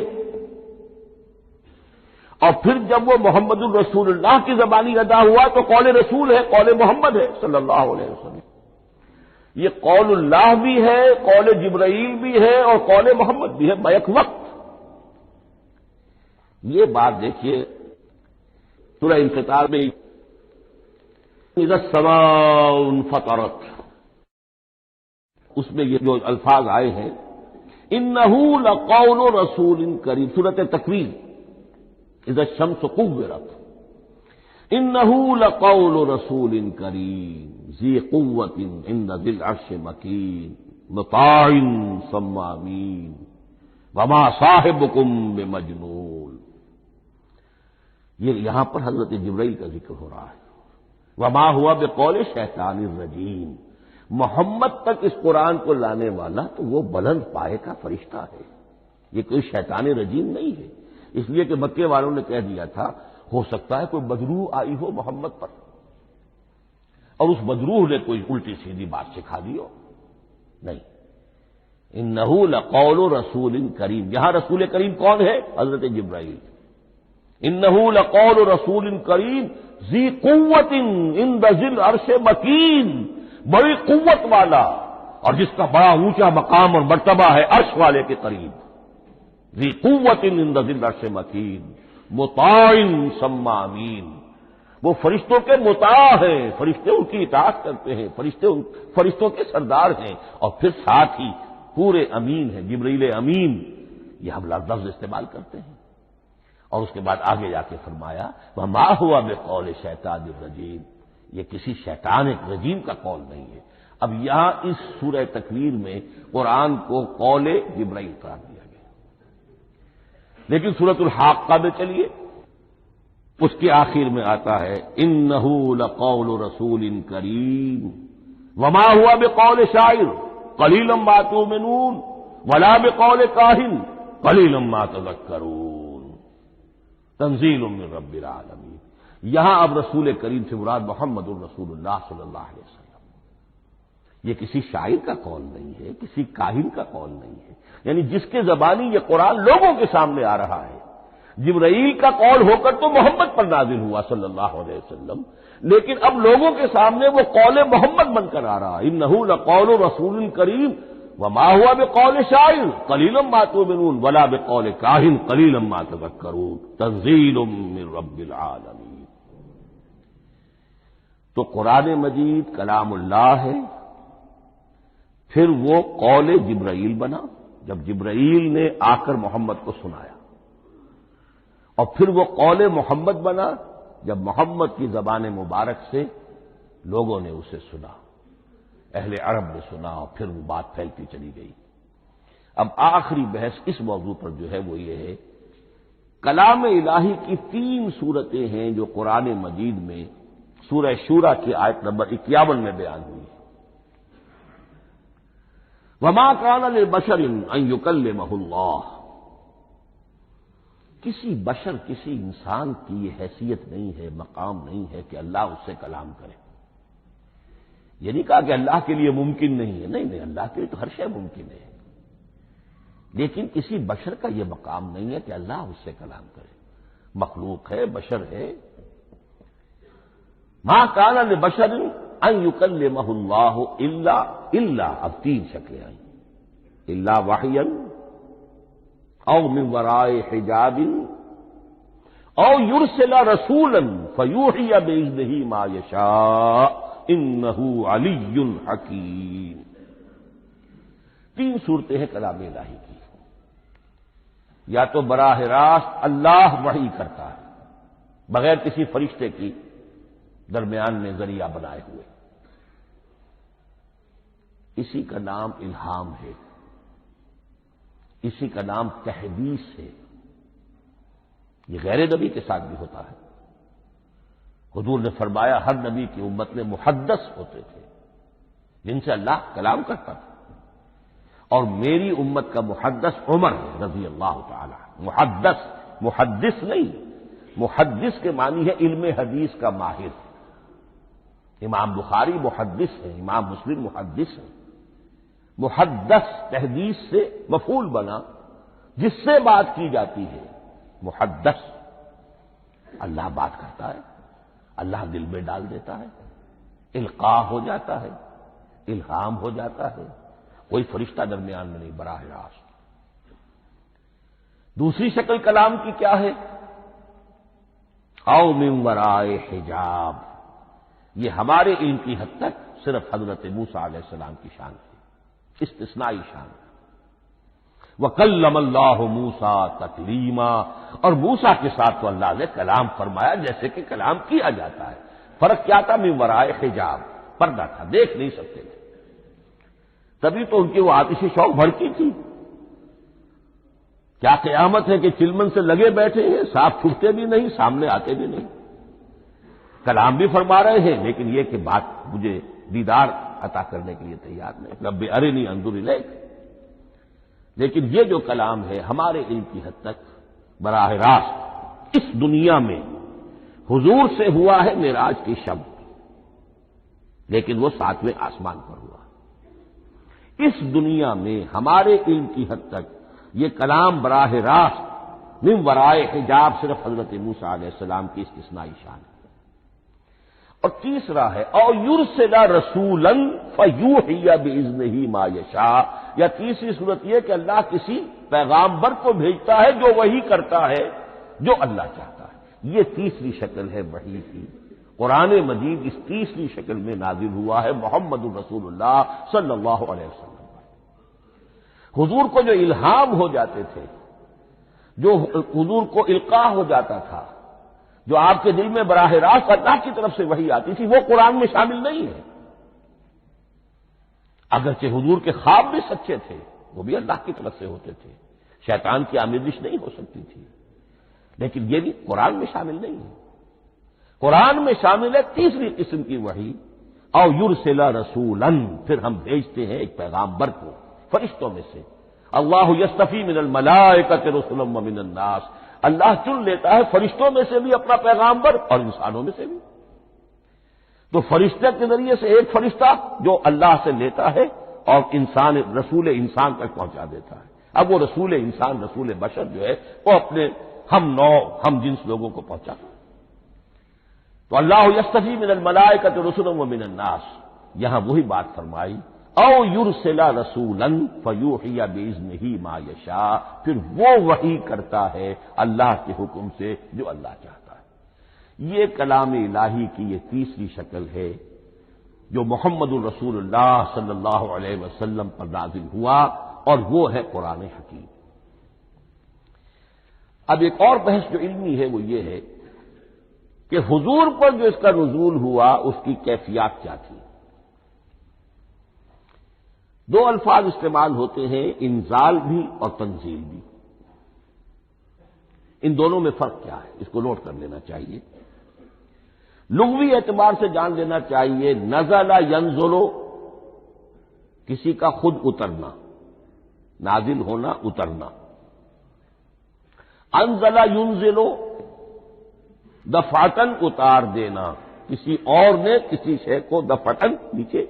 Speaker 1: اور پھر جب وہ محمد الرسول اللہ کی زبانی ادا ہوا تو قول رسول ہے، قول محمد ہے صلی اللہ علیہ وسلم۔ یہ قول اللہ بھی ہے، قول جبرائیل بھی ہے، اور قول محمد بھی ہے بیک وقت۔ یہ بات دیکھیے سورہ انفطار میں اذا السماء انفطرت، اس میں یہ جو الفاظ آئے ہیں انہ لقول رسول کریم، سورۃ تکویر اذا الشمس كورت، انہ لقول رسول کریم ذی قوت عند ذی العرش مکین مطاع ثم امین وما صاحبکم بمجنون۔ یہ یہاں پر حضرت جبرائیل کا ذکر ہو رہا ہے۔ وما ہوا بقول شیطان الرجیم، محمد تک اس قرآن کو لانے والا تو وہ بلند پائے کا فرشتہ ہے، یہ کوئی شیطان رجیم نہیں ہے۔ اس لیے کہ مکے والوں نے کہہ دیا تھا ہو سکتا ہے کوئی بدروح آئی ہو محمد پر، اور اس بدروح نے کوئی الٹی سیدھی بات سکھا دی ہو، نہیں۔ انہ لقول رسول کریم، یہاں رسول کریم کون ہے؟ حضرت جبرائیل۔ انہ لقول رسول کریم ذی قوت عند ذی العرش مکین، بڑی قوت والا اور جس کا بڑا اونچا مقام اور مرتبہ ہے عرش والے کے قریب۔ ذی قوت عند ذی العرش مکین مطاع ثم امین، وہ فرشتوں کے مطاع ہیں، فرشتے ان کی اطاعت کرتے ہیں، فرشتوں کے سردار ہیں، اور پھر ساتھ ہی پورے امین ہیں، جبرائیل امین، یہ ہم لفظ استعمال کرتے ہیں۔ اور اس کے بعد آگے جا کے فرمایا وما ہوا بقول شیطان الرجیم، یہ کسی شیطان رجیم کا قول نہیں ہے۔ اب یہاں اس سورہ تکویر میں قرآن کو قول جبرائیل قرار دیا گیا، لیکن سورۃ الحاقہ میں چلیے اس کے آخر میں آتا ہے انہ لقول رسول کریم وما ہوا بقول شاعر قلیلا ما تؤمنون ولا بقول کاہن قلیلا ما تذکرون تنزیل من رب العالمین۔ یہاں اب رسول کریم سے مراد محمد الرسول اللہ صلی اللہ علیہ وسلم، یہ کسی شاعر کا قول نہیں ہے، کسی کاہن کا قول نہیں ہے، یعنی جس کے زبانی یہ قرآن لوگوں کے سامنے آ رہا ہے۔ جبرائیل کا قول ہو کر تو محمد پر نازل ہوا صلی اللہ علیہ وسلم، لیکن اب لوگوں کے سامنے وہ قول محمد بن کر آ رہا ہے۔ انہ لقول رسول کریم وما ہوا بقول شاعر قلیلا ما تؤمنون ولا بقول کاہن قلیلا ما تذکرون تنزیل من رب العالمین۔ تو قرآن مجید کلام اللہ ہے، پھر وہ قول جبرائیل بنا جب جبرائیل نے آ کر محمد کو سنایا، اور پھر وہ قول محمد بنا جب محمد کی زبان مبارک سے لوگوں نے اسے سنا، اہل عرب نے سنا، اور پھر وہ بات پھیلتی چلی گئی۔ اب آخری بحث اس موضوع پر جو ہے وہ یہ ہے، کلام الہی کی 3 صورتیں ہیں جو قرآن مجید میں سورہ شورى کی آیت نمبر 51 میں بیان ہوئی ہے۔ وما كان لبشر ان يكلمه اللہ، کسی بشر، کسی انسان کی یہ حیثیت نہیں ہے، مقام نہیں ہے کہ اللہ اس سے کلام کرے۔ یہ نہیں کہا کہ اللہ کے لیے ممکن نہیں ہے، نہیں، اللہ کے لیے تو ہر شے ممکن ہے، لیکن کسی بشر کا یہ مقام نہیں ہے کہ اللہ اس سے کلام کرے۔ مخلوق ہے، بشر ہے۔ ما كان لبشر ان يكلمه اللہ الا اب 3 شکلیں آئیں، الا وحیا او من وراء حجاب او يرسل رسولا فيوحي بإذنه ما يشاء انه علی حکیم۔ 3 صورتیں ہیں کلام الہی کی، یا تو براہ راست اللہ وحی کرتا ہے بغیر کسی فرشتے کی درمیان میں ذریعہ بنائے ہوئے، اسی کا نام الہام ہے، اسی کا نام تحدیث ہے۔ یہ غیر نبی کے ساتھ بھی ہوتا ہے۔ حضور نے فرمایا ہر نبی کی امت میں محدث ہوتے تھے جن سے اللہ کلام کرتا تھا، اور میری امت کا محدث عمر ہے رضی اللہ تعالی۔ محدث نہیں، محدث کے معنی ہے علم حدیث کا ماہر۔ امام بخاری محدث ہے، امام مسلم محدث ہے۔ محدث تحدیث سے مفعول بنا، جس سے بات کی جاتی ہے۔ محدث، اللہ بات کرتا ہے، اللہ دل میں ڈال دیتا ہے، القاء ہو جاتا ہے، الہام ہو جاتا ہے، کوئی فرشتہ درمیان میں نہیں، براہ راست۔ دوسری شکل کلام کی کیا ہے؟ او من وراء حجاب، یہ ہمارے علم کی حد تک صرف حضرت موسیٰ علیہ السلام کی شان ہے، استثنائی شان ہے۔ وَكَلَّمَ اللَّهُ مُوسَىٰ تَكْلِيمًا، اور موسیٰ کے ساتھ تو اللہ نے کلام فرمایا جیسے کہ کلام کیا جاتا ہے۔ فرق کیا تھا؟ من وراء حجاب، پردہ تھا، دیکھ نہیں سکتے تھے۔ تبھی تو ان کی وہ آتشی شوق بھڑکی تھی. کیا قیامت ہے کہ چلمن سے لگے بیٹھے ہیں، صاف چھپتے بھی نہیں، سامنے آتے بھی نہیں، کلام بھی فرما رہے ہیں، لیکن یہ کہ بات مجھے دیدار عطا کرنے کے لیے تیار نہیں. رب ارنی انظر الیک. لیکن یہ جو کلام ہے ہمارے علم کی حد تک براہ راست اس دنیا میں حضور سے ہوا ہے معراج کی شب، لیکن وہ 7ویں آسمان پر ہوا. اس دنیا میں ہمارے علم کی حد تک یہ کلام براہ راست من ورائے حجاب صرف حضرت موسیٰ علیہ السلام کی استثنائی شان ہے. اور تیسرا ہے او یرسل رسولا فیوحی باذنہ ما یشاء، یا تیسری صورت یہ کہ اللہ کسی پیغامبر کو بھیجتا ہے جو وحی کرتا ہے جو اللہ چاہتا ہے. یہ تیسری شکل ہے وحی کی. قرآن مجید اس تیسری شکل میں نازل ہوا ہے محمد رسول اللہ صلی اللہ علیہ وسلم. حضور کو جو الہام ہو جاتے تھے، جو حضور کو القاء ہو جاتا تھا، جو آپ کے دل میں براہ راست اللہ کی طرف سے وحی آتی تھی، وہ قرآن میں شامل نہیں ہے. اگرچہ حضور کے خواب بھی سچے تھے، وہ بھی اللہ کی طرف سے ہوتے تھے، شیطان کی آمیزش نہیں ہو سکتی تھی، لیکن یہ بھی قرآن میں شامل نہیں ہے. قرآن میں شامل ہے تیسری قسم کی وحی، او یرسل رسولا، پھر ہم بھیجتے ہیں ایک پیغامبر کو فرشتوں میں سے. اللہ یصطفی من الملائکۃ رسلا ومن الناس، اللہ چن لیتا ہے فرشتوں میں سے بھی اپنا پیغامبر اور انسانوں میں سے بھی. تو فرشتے کے ذریعے سے ایک فرشتہ جو اللہ سے لیتا ہے اور انسان رسول انسان تک پہنچا دیتا ہے. اب وہ رسول انسان، رسول بشر جو ہے وہ اپنے ہم نوع ہم جنس لوگوں کو پہنچاتا ہے. تو اللہ یصطفی من الملائکۃ رسلا ومن الناس، یہاں وہی بات فرمائی او یرسل رسولا فیوحی باذنہ ما یشاء، پھر وہ وحی کرتا ہے اللہ کے حکم سے جو اللہ چاہتا ہے. یہ کلام الہی کی یہ تیسری شکل ہے جو محمد الرسول اللہ صلی اللہ علیہ وسلم پر نازل ہوا، اور وہ ہے قرآن حکیم. اب ایک اور بحث جو علمی ہے وہ یہ ہے کہ حضور پر جو اس کا نزول ہوا اس کی کیفیات کیا تھی. دو الفاظ استعمال ہوتے ہیں، انزال بھی اور تنزیل بھی. ان دونوں میں فرق کیا ہے اس کو نوٹ کر لینا چاہیے. لغوی اعتبار سے جان لینا چاہیے. نزل ینزل، کسی کا خود اترنا، نازل ہونا، اترنا. انزل ینزل، دفعتن اتار دینا، کسی اور نے کسی شے کو دفعتن نیچے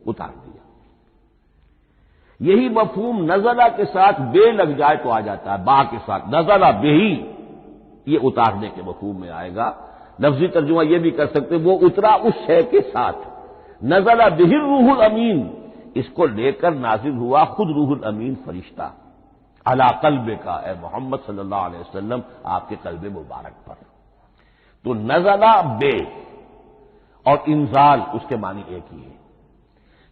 Speaker 1: اتار دیا. یہی مفہوم نزلہ کے ساتھ بے لگ جائے تو آ جاتا ہے، با کے ساتھ نزلہ بہی، یہ اتارنے کے مفہوم میں آئے گا. لفظی ترجمہ یہ بھی کر سکتے وہ اترا اس شے کے ساتھ. نزلہ بہ الروح الامین، اس کو لے کر نازل ہوا خود روح الامین فرشتہ علی قلبک، اے محمد صلی اللہ علیہ وسلم آپ کے قلب مبارک پر. تو نزلہ بے اور انزال اس کے معنی ایک ہی ہے.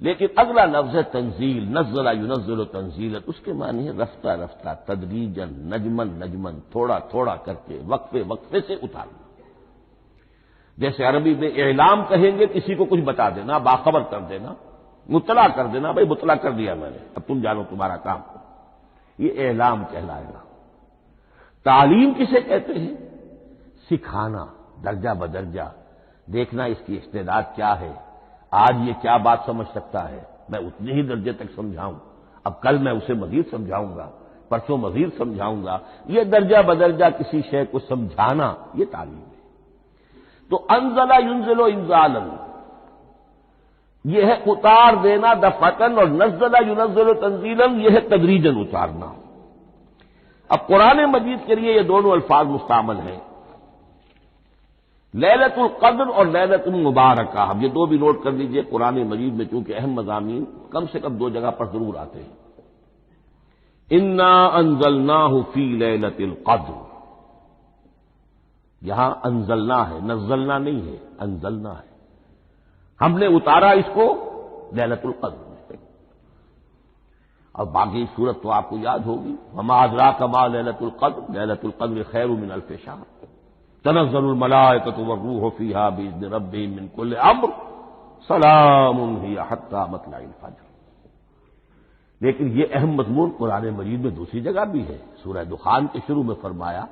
Speaker 1: لیکن اگلا لفظ ہے تنزیل، نزل ینزل تنزیلا، اس کے معنی ہے رفتہ رفتہ، تدریجن، نجمن نجمن، تھوڑا تھوڑا کر کے، وقفے وقفے سے اتارنا. جیسے عربی میں اعلام کہیں گے کسی کو کچھ بتا دینا، باخبر کر دینا، مطلع کر دینا، بھائی مطلع کر دیا میں نے، اب تم جانو تمہارا کام. یہ اعلام کہلائے گا. تعلیم کسے کہتے ہیں؟ سکھانا، درجہ بدرجہ، دیکھنا اس کی استعداد کیا ہے، آج یہ کیا بات سمجھ سکتا ہے، میں اتنے ہی درجے تک سمجھاؤں، اب کل میں اسے مزید سمجھاؤں گا، پرسوں مزید سمجھاؤں گا. یہ درجہ بدرجہ کسی شے کو سمجھانا یہ تعلیم ہے. تو انزل ینزل انزالا، یہ ہے اتار دینا دفعتن، اور نزل ینزل تنزیلا یہ ہے تدریجن اتارنا. اب قرآن مجید کے لیے یہ دونوں الفاظ مستعمل ہیں، لیلۃ القدر اور لیلۃ المبارکہ. اب یہ دو بھی نوٹ کر لیجئے، قرآن مجید میں چونکہ اہم مضامین کم سے کم دو جگہ پر ضرور آتے ہیں. انا انزلناہ فی لیلۃ القدر، یہاں انزلنا ہے، نزلنا نہیں ہے، انزلنا ہے. ہم نے اتارا اس کو لیلۃ القدر میں. اور باقی صورت تو آپ کو یاد ہوگی، وما ادراک ما لیلۃ القدر، لیلۃ القدر خیر من الف شہر، تنزل الملائکۃ والروح فیہا باذن ربہم من کل امر، سلام ہی حتی مطلع الفجر. لیکن یہ اہم مضمون قرآن مجید میں دوسری جگہ بھی ہے۔ سورہ دخان کے شروع میں فرمایا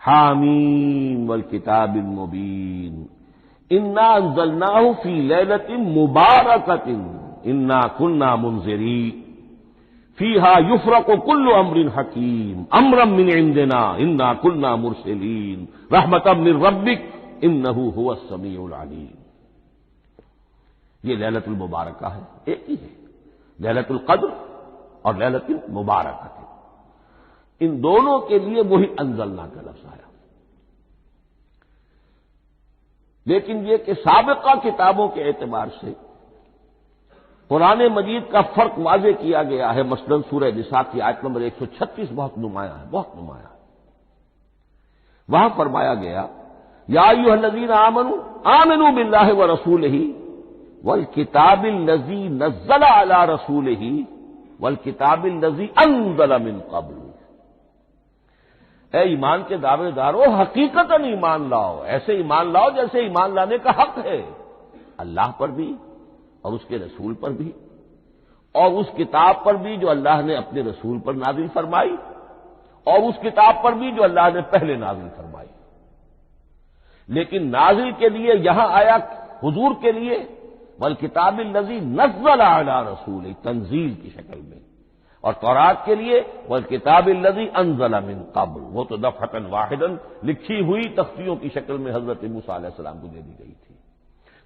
Speaker 1: حامیم والکتاب المبین انا انزلناہ فی لیلۃ مبارکۃ انا کنا منذرین فیہا یفرق کل امر حکیم امرا من عندنا انا کنا مرسلین رحمتا من ربک انہ هو السمیع العلیم۔ یہ لیلۃ المبارکہ ہے، ایک ہی ہے، لیلۃ القدر اور لیلۃ المبارکہ، ان دونوں کے لیے وہی انزلنا کا لفظ آیا۔ لیکن یہ کہ سابقہ کتابوں کے اعتبار سے قرآن مجید کا فرق واضح کیا گیا ہے۔ مثلا سورہ نساء کی آیت نمبر 136 بہت نمایاں ہے، بہت نمایاں ہے۔ وہاں فرمایا گیا یا ایھا الذین آمنوا آمنوا باللہ ورسولہ والکتاب الذی نزل علی رسولہ والکتاب الذی انزل من قبل۔ اے ایمان کے دعوے دارو، حقیقتاً ایمان لاؤ، ایسے ایمان لاؤ جیسے ایمان لانے کا حق ہے، اللہ پر بھی اور اس کے رسول پر بھی، اور اس کتاب پر بھی جو اللہ نے اپنے رسول پر نازل فرمائی، اور اس کتاب پر بھی جو اللہ نے پہلے نازل فرمائی۔ لیکن نازل کے لیے یہاں آیا حضور کے لیے والکتاب الذی نزل علی رسول، تنزیل کی شکل میں، اور تورات کے لیے والکتاب الذی انزل من قبل، وہ تو دفعۃ واحدا لکھی ہوئی تختیوں کی شکل میں حضرت موسیٰ علیہ السلام کو دے دی گئی تھی۔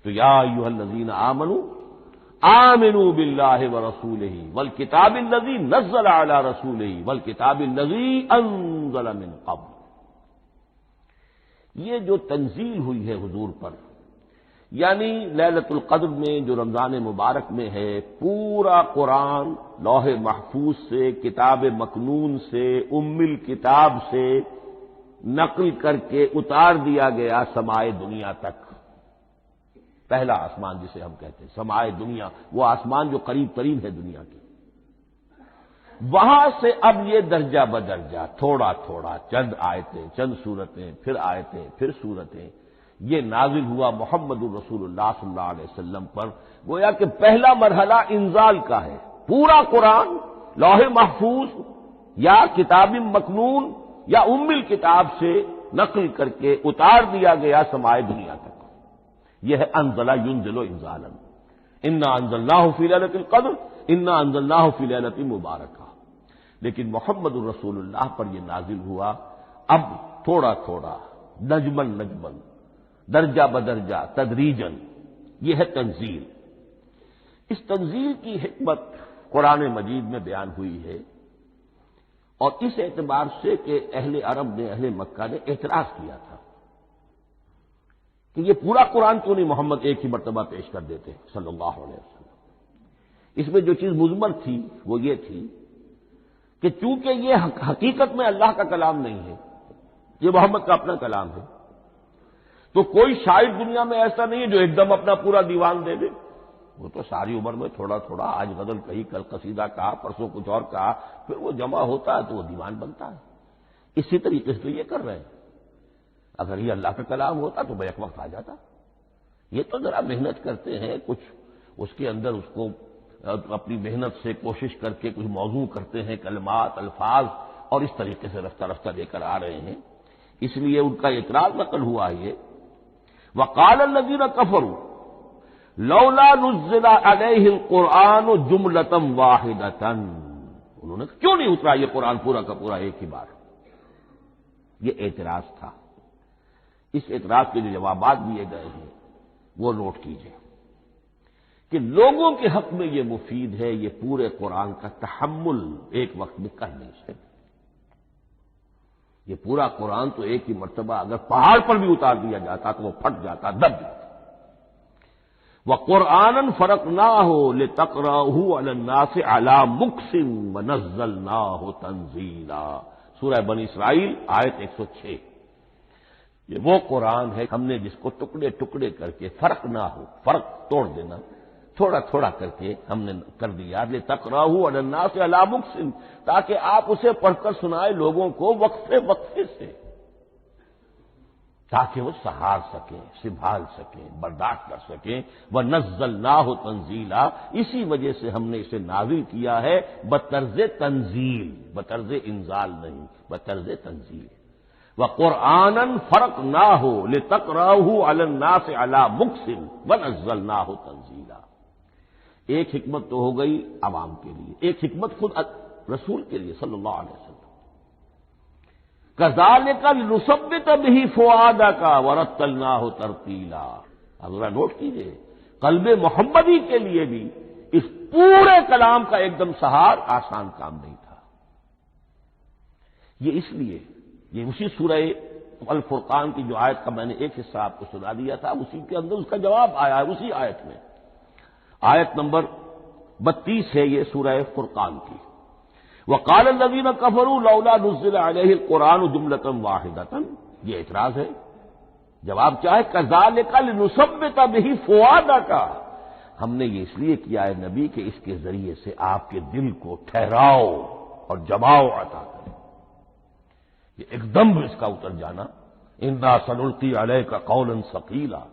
Speaker 1: تو یا ایھا الذین آمنوا آمنوا باللہ ورسولہ والکتاب الذی نزل علی رسولہ والکتاب الذی انزل من قبل۔ یہ جو تنزیل ہوئی ہے حضور پر، یعنی لیلۃ القدر میں جو رمضان مبارک میں ہے، پورا قرآن لوح محفوظ سے، کتاب مکنون سے، ام الکتاب سے نقل کر کے اتار دیا گیا سمائے دنیا تک۔ پہلا آسمان جسے ہم کہتے ہیں سمائے دنیا، وہ آسمان جو قریب ترین ہے دنیا کے، وہاں سے اب یہ درجہ بدرجہ تھوڑا تھوڑا چند آیتیں، چند سورتیں، پھر آیتیں، پھر سورتیں، یہ نازل ہوا محمد الرسول اللہ صلی اللہ علیہ وسلم پر۔ گویا کہ پہلا مرحلہ انزال کا ہے، پورا قرآن لوح محفوظ یا کتاب مکنون یا ام الکتاب سے نقل کر کے اتار دیا گیا سمائے دنیا تک۔ یہ ہے انزل ینزل انزالا انا انزلناہ فی لیلۃ القدر انا انزلناہ فی لیلۃ مبارکہ۔ لیکن محمد الرسول اللہ پر یہ نازل ہوا اب تھوڑا تھوڑا، نجمن نجمن، درجہ بدرجہ، تدریجن۔ یہ ہے تنزیل۔ اس تنزیل کی حکمت قرآن مجید میں بیان ہوئی ہے، اور اس اعتبار سے کہ اہل عرب نے، اہل مکہ نے اعتراض کیا تھا کہ یہ پورا قرآن کیوں نہیں محمد ایک ہی مرتبہ پیش کر دیتے صلی اللہ علیہ وسلم۔ اس میں جو چیز مضمر تھی وہ یہ تھی کہ چونکہ یہ حقیقت میں اللہ کا کلام نہیں ہے، یہ محمد کا اپنا کلام ہے، تو کوئی شاعر دنیا میں ایسا نہیں ہے جو ایک دم اپنا پورا دیوان دے دے۔ وہ تو ساری عمر میں تھوڑا تھوڑا، آج غزل کہی، کل قصیدہ کہا، پرسوں کچھ اور کہا، پھر وہ جمع ہوتا ہے تو وہ دیوان بنتا ہے۔ اسی طریقے سے تو یہ کر رہے ہیں۔ اگر یہ اللہ کا کلام ہوتا تو بیک وقت آ جاتا۔ یہ تو ذرا محنت کرتے ہیں، کچھ اس کے اندر اس کو اپنی محنت سے کوشش کر کے کچھ موضوع کرتے ہیں، کلمات، الفاظ، اور اس طریقے سے رفتہ رفتہ لے کر آ رہے ہیں۔ اس لیے ان کا اعتراض نقل ہوا ہے یہ وقال الذین کفروا لولا نزل علیہ القرآن جملۃ واحدۃ، انہوں نے کیوں نہیں اترا یہ قرآن پورا کا پورا ایک ہی بار؟ یہ اعتراض تھا۔ اس اعتراض کے جو جوابات دیے گئے ہیں وہ نوٹ کیجیے کہ لوگوں کے حق میں یہ مفید ہے، یہ پورے قرآن کا تحمل ایک وقت میں کر نہیں سکتے۔ یہ پورا قرآن تو ایک ہی مرتبہ اگر پہاڑ پر بھی اتار دیا جاتا تو وہ پھٹ جاتا، دب جاتا۔ وَقُرْآنًا فَرَقْنَاهُ لِتَقْرَأَهُ عَلَى النَّاسِ عَلَى مُكْثٍ وَنَزَّلْنَاهُ تَنزِيلًا، سورہ بنی اسرائیل آیت 106۔ یہ وہ قرآن ہے ہم نے جس کو ٹکڑے ٹکڑے کر کے، فرق نہ ہو، فرق توڑ دینا، تھوڑا تھوڑا کر کے ہم نے کر دیا، لِتَقْرَأَهُ عَلَى النَّاسِ عَلَى مُكْثٍ، تاکہ آپ اسے پڑھ کر سنائے لوگوں کو وقفے وقفے سے، تاکہ وہ سہار سکیں، سنبھال سکیں، برداشت کر سکیں۔ وَنَزَّلْنَاهُ تَنزِيلًا، اسی وجہ سے ہم نے اسے نازل کیا ہے بطرز تنزیل، بطرز انزال نہیں، بطرز تنزیل۔ وَقُرْآنًا فَرَقْنَاهُ لِتَقْرَأَهُ عَلَى النَّاسِ عَلَى مُكْثٍ وَنَزَّلْنَاهُ تنزيلا۔ ایک حکمت تو ہو گئی عوام کے لیے، ایک حکمت خود رسول کے لیے صلی اللہ علیہ وسلم۔ كَذَلِكَ لِنُثَبِّتَ بِهِ فُؤَادَكَ وَرَتَّلْنَاهُ تَرْتِيلًا۔ اب ذرا نوٹ کیجئے، قلب محمدی کے لیے بھی اس پورے کلام کا ایک دم سہار آسان کام نہیں تھا۔ یہ اس لیے، یہ اسی سورہ الفرقان کی جو آیت کا میں نے ایک حصہ آپ کو سنا دیا تھا، اسی کے اندر اس کا جواب آیا ہے، اسی آیت میں۔ آیت نمبر 32 ہے یہ سورہ فرقان کی۔ وقال الذين كفروا لولا نزل عليه القرآن جملة واحدة، یہ اعتراض ہے۔ جواب کیا ہے؟ كذلك لنثبت به فؤادك، ہم نے یہ اس لیے کیا ہے نبی کہ اس کے ذریعے سے آپ کے دل کو ٹھہراؤ اور جماؤ عطا کریں، یہ ایک دم اس کا اتر جانا۔ انا سنلقی علیک قولا ثقیلا،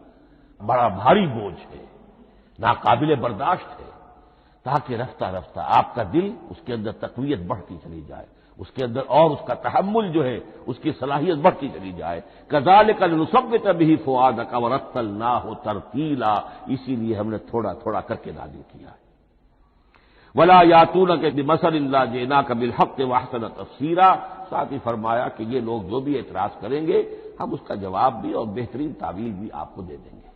Speaker 1: بڑا بھاری بوجھ ہے، ناقابل برداشت ہے، تاکہ رفتہ رفتہ آپ کا دل، اس کے اندر تقویت بڑھتی چلی جائے، اس کے اندر اور اس کا تحمل جو ہے اس کی صلاحیت بڑھتی چلی جائے۔ کذالک لنثبت به فؤادک ورتلناہ ترتیلا، اسی لیے ہم نے تھوڑا تھوڑا کر کے نازل کیا ہے۔ ولا یاتونک بمثل الا جئناک بالحق واحسن تفسیرا، ساتھ ہی فرمایا کہ یہ لوگ جو بھی اعتراض کریں گے ہم اس کا جواب بھی اور بہترین تعویل بھی آپ کو دے دیں گے۔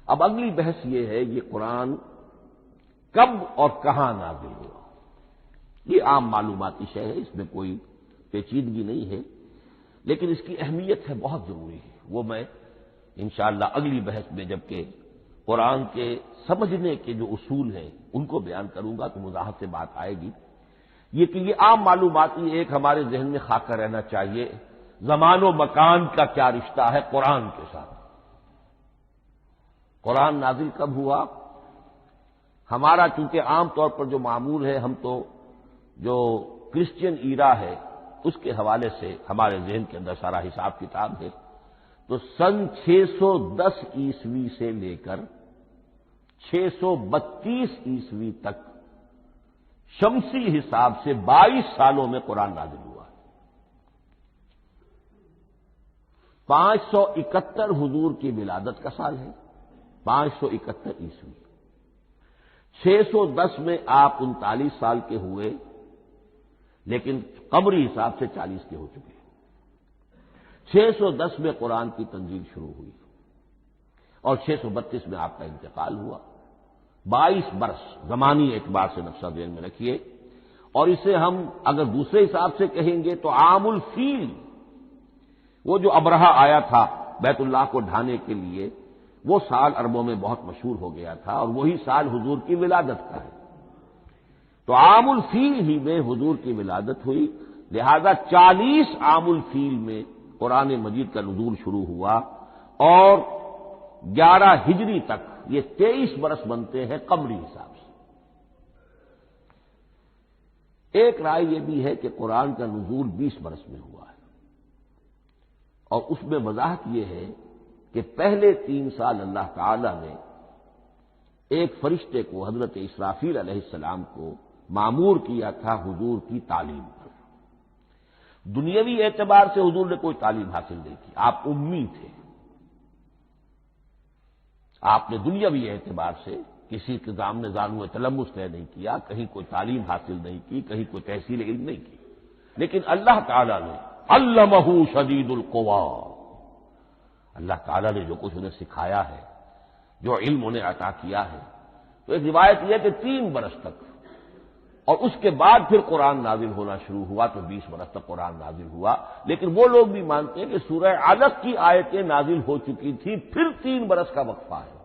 Speaker 1: اب اگلی بحث یہ ہے، یہ قرآن کب اور کہاں نازل ہوا؟ یہ عام معلوماتی شے ہے، اس میں کوئی پیچیدگی نہیں ہے، لیکن اس کی اہمیت ہے، بہت ضروری ہے۔ وہ میں انشاءاللہ اگلی بحث میں جبکہ قرآن کے سمجھنے کے جو اصول ہیں ان کو بیان کروں گا تو وضاحت سے بات آئے گی۔ یہ کہ یہ عام معلوماتی ایک ہمارے ذہن میں خاکہ رہنا چاہیے، زمان و مکان کا کیا رشتہ ہے قرآن کے ساتھ۔ قرآن نازل کب ہوا؟ ہمارا چونکہ عام طور پر جو معمول ہے، ہم تو جو کرسچین ایرا ہے اس کے حوالے سے ہمارے ذہن کے اندر سارا حساب کتاب ہے، تو سن 610 عیسوی سے لے کر 632 عیسوی تک شمسی حساب سے 22 سالوں میں قرآن نازل ہوا ہے۔ 571 حضور کی ولادت کا سال ہے، 571 عیسوی۔ 610 میں آپ 39 سال کے ہوئے، لیکن قمری حساب سے 40 کے ہو چکے۔ 610 میں قرآن کی تنزیل شروع ہوئی اور 632 میں آپ کا انتقال ہوا۔ 22 برس زمانی اعتبار سے نقشہ ذہن میں رکھیے، اور اسے ہم اگر دوسرے حساب سے کہیں گے تو عام الفیل، وہ جو ابرہہ آیا تھا بیت اللہ کو ڈھانے کے لیے، وہ سال عربوں میں بہت مشہور ہو گیا تھا، اور وہی سال حضور کی ولادت کا ہے۔ تو عام الفیل ہی میں حضور کی ولادت ہوئی، لہذا 40 عام الفیل میں قرآن مجید کا نزول شروع ہوا، اور 11 ہجری تک یہ 23 برس بنتے ہیں قمری حساب سے۔ ایک رائے یہ بھی ہے کہ قرآن کا نزول 20 برس میں ہوا ہے، اور اس میں وضاحت یہ ہے کہ پہلے 3 سال اللہ تعالی نے ایک فرشتے کو، حضرت اسرافیل علیہ السلام کو مامور کیا تھا حضور کی تعلیم پر۔ دنیاوی اعتبار سے حضور نے کوئی تعلیم حاصل نہیں کی، آپ امی تھے، آپ نے دنیاوی اعتبار سے کسی کے سامنے زانو تلمس طے نہیں کیا، کہیں کوئی تعلیم حاصل نہیں کی، کہیں کوئی تحصیل علم نہیں کی، لیکن اللہ تعالیٰ نے علمہ شدید القویٰ، اللہ تعالیٰ نے جو کچھ انہیں سکھایا ہے، جو علم انہیں عطا کیا ہے، تو ایک روایت یہ ہے کہ 3 برس تک، اور اس کے بعد پھر قرآن نازل ہونا شروع ہوا تو 20 برس تک قرآن نازل ہوا۔ لیکن وہ لوگ بھی مانتے ہیں کہ سورہ علق کی آیتیں نازل ہو چکی تھی، پھر 3 برس کا وقفہ ہے۔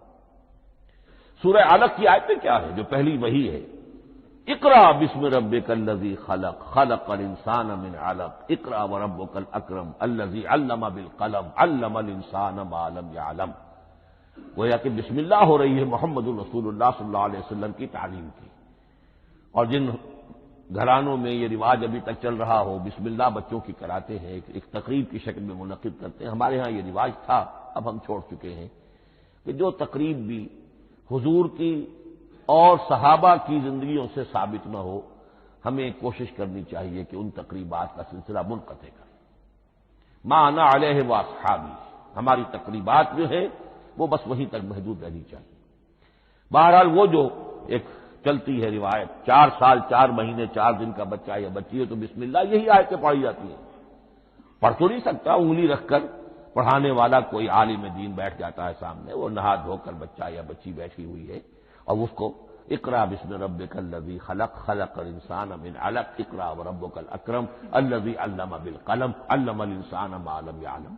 Speaker 1: سورہ علق کی آیتیں کیا ہے؟ جو پہلی وحی ہے، اقرأ بسم ربک الذی خلق، خلق الانسان من علق، اقرأ وربک الاکرم الذی علم بالقلم، علم الانسان ما لم یعلم۔ گویا کہ بسم اللہ ہو رہی ہے محمد رسول اللہ صلی اللہ علیہ وسلم کی تعلیم کی، اور جن گھرانوں میں یہ رواج ابھی تک چل رہا ہو، بسم اللہ بچوں کی کراتے ہیں، ایک تقریب کی شکل میں منعقد کرتے ہیں. ہمارے ہاں یہ رواج تھا، اب ہم چھوڑ چکے ہیں کہ جو تقریب بھی حضور کی اور صحابہ کی زندگیوں سے ثابت نہ ہو، ہمیں کوشش کرنی چاہیے کہ ان تقریبات کا سلسلہ منقطع کریں. ما انا علیہ واصحابی، ہماری تقریبات جو ہیں وہ بس وہیں تک محدود رہنی چاہیے. بہرحال وہ جو ایک چلتی ہے روایت، 4 سال 4 مہینے 4 دن کا بچہ یا بچی ہے تو بسم اللہ یہی آیتیں پڑھی جاتی ہیں. پڑھ تو نہیں سکتا، انگلی رکھ کر پڑھانے والا کوئی عالم دین بیٹھ جاتا ہے سامنے، وہ نہا دھو کر بچہ یا بچی بیٹھی ہوئی ہے اور اس کو اقرا بسم ربک الذی خلق خلق الانسان من علق اقرا وربک الاکرم الذی علم بالقلم علم الانسان ما لم یعلم.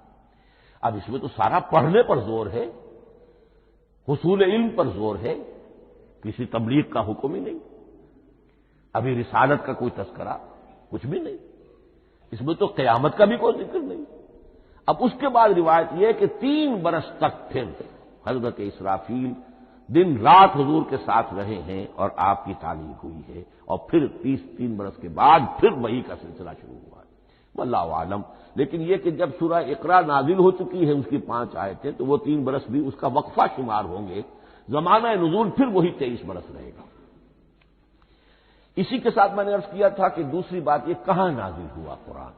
Speaker 1: اب اس میں تو سارا پڑھنے پر زور ہے، حصول علم پر زور ہے، کسی تبلیغ کا حکم ہی نہیں. ابھی رسالت کا کوئی تذکرہ کچھ بھی نہیں، اس میں تو قیامت کا بھی کوئی ذکر نہیں. اب اس کے بعد روایت یہ ہے کہ 3 برس تک پھر حضرت اسرافیل دن رات حضور کے ساتھ رہے ہیں اور آپ کی تعلیم ہوئی ہے، اور پھر 3 برس کے بعد پھر وحی کا سلسلہ شروع ہوا ہے. واللہ عالم. لیکن یہ کہ جب سورہ اقرا نازل ہو چکی ہے، اس کی 5 آیتیں، تو وہ 3 برس بھی اس کا وقفہ شمار ہوں گے. زمانہ نزول پھر وہی 23 برس رہے گا. اسی کے ساتھ میں نے عرض کیا تھا کہ دوسری بات یہ کہاں نازل ہوا قرآن.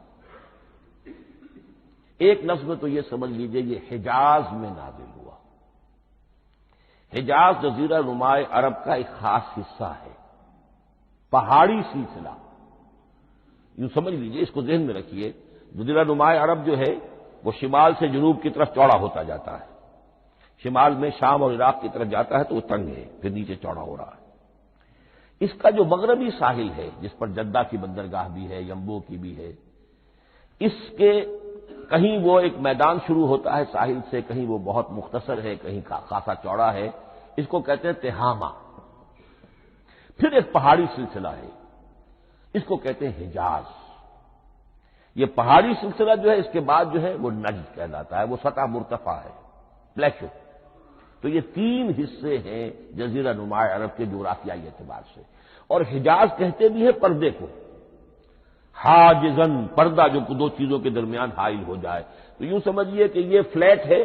Speaker 1: ایک لفظ میں تو یہ سمجھ لیجئے یہ حجاز میں نازل ہوا. حجاز جزیرہ نمائے عرب کا ایک خاص حصہ ہے، پہاڑی سلسلہ. یوں سمجھ لیجئے، اس کو ذہن میں رکھیے. جزیرہ نمائے عرب جو ہے وہ شمال سے جنوب کی طرف چوڑا ہوتا جاتا ہے. شمال میں شام اور عراق کی طرف جاتا ہے تو وہ تنگ ہے، پھر نیچے چوڑا ہو رہا ہے. اس کا جو مغربی ساحل ہے جس پر جدہ کی بندرگاہ بھی ہے، یمبو کی بھی ہے، اس کے کہیں وہ ایک میدان شروع ہوتا ہے ساحل سے، کہیں وہ بہت مختصر ہے، کہیں خاصا چوڑا ہے. اس کو کہتے ہیں تہامہ. پھر ایک پہاڑی سلسلہ ہے، اس کو کہتے ہیں حجاز. یہ پہاڑی سلسلہ جو ہے اس کے بعد جو ہے وہ نجد کہلاتا ہے، وہ سطح مرتفع ہے، پلیٹو. تو یہ 3 حصے ہیں جزیرہ نمائے عرب کے جغرافیائی اعتبار سے. اور حجاز کہتے بھی ہیں پردے کو، حاجزن، پردہ جو 2 چیزوں کے درمیان حائل ہو جائے. تو یوں سمجھیے کہ یہ فلیٹ ہے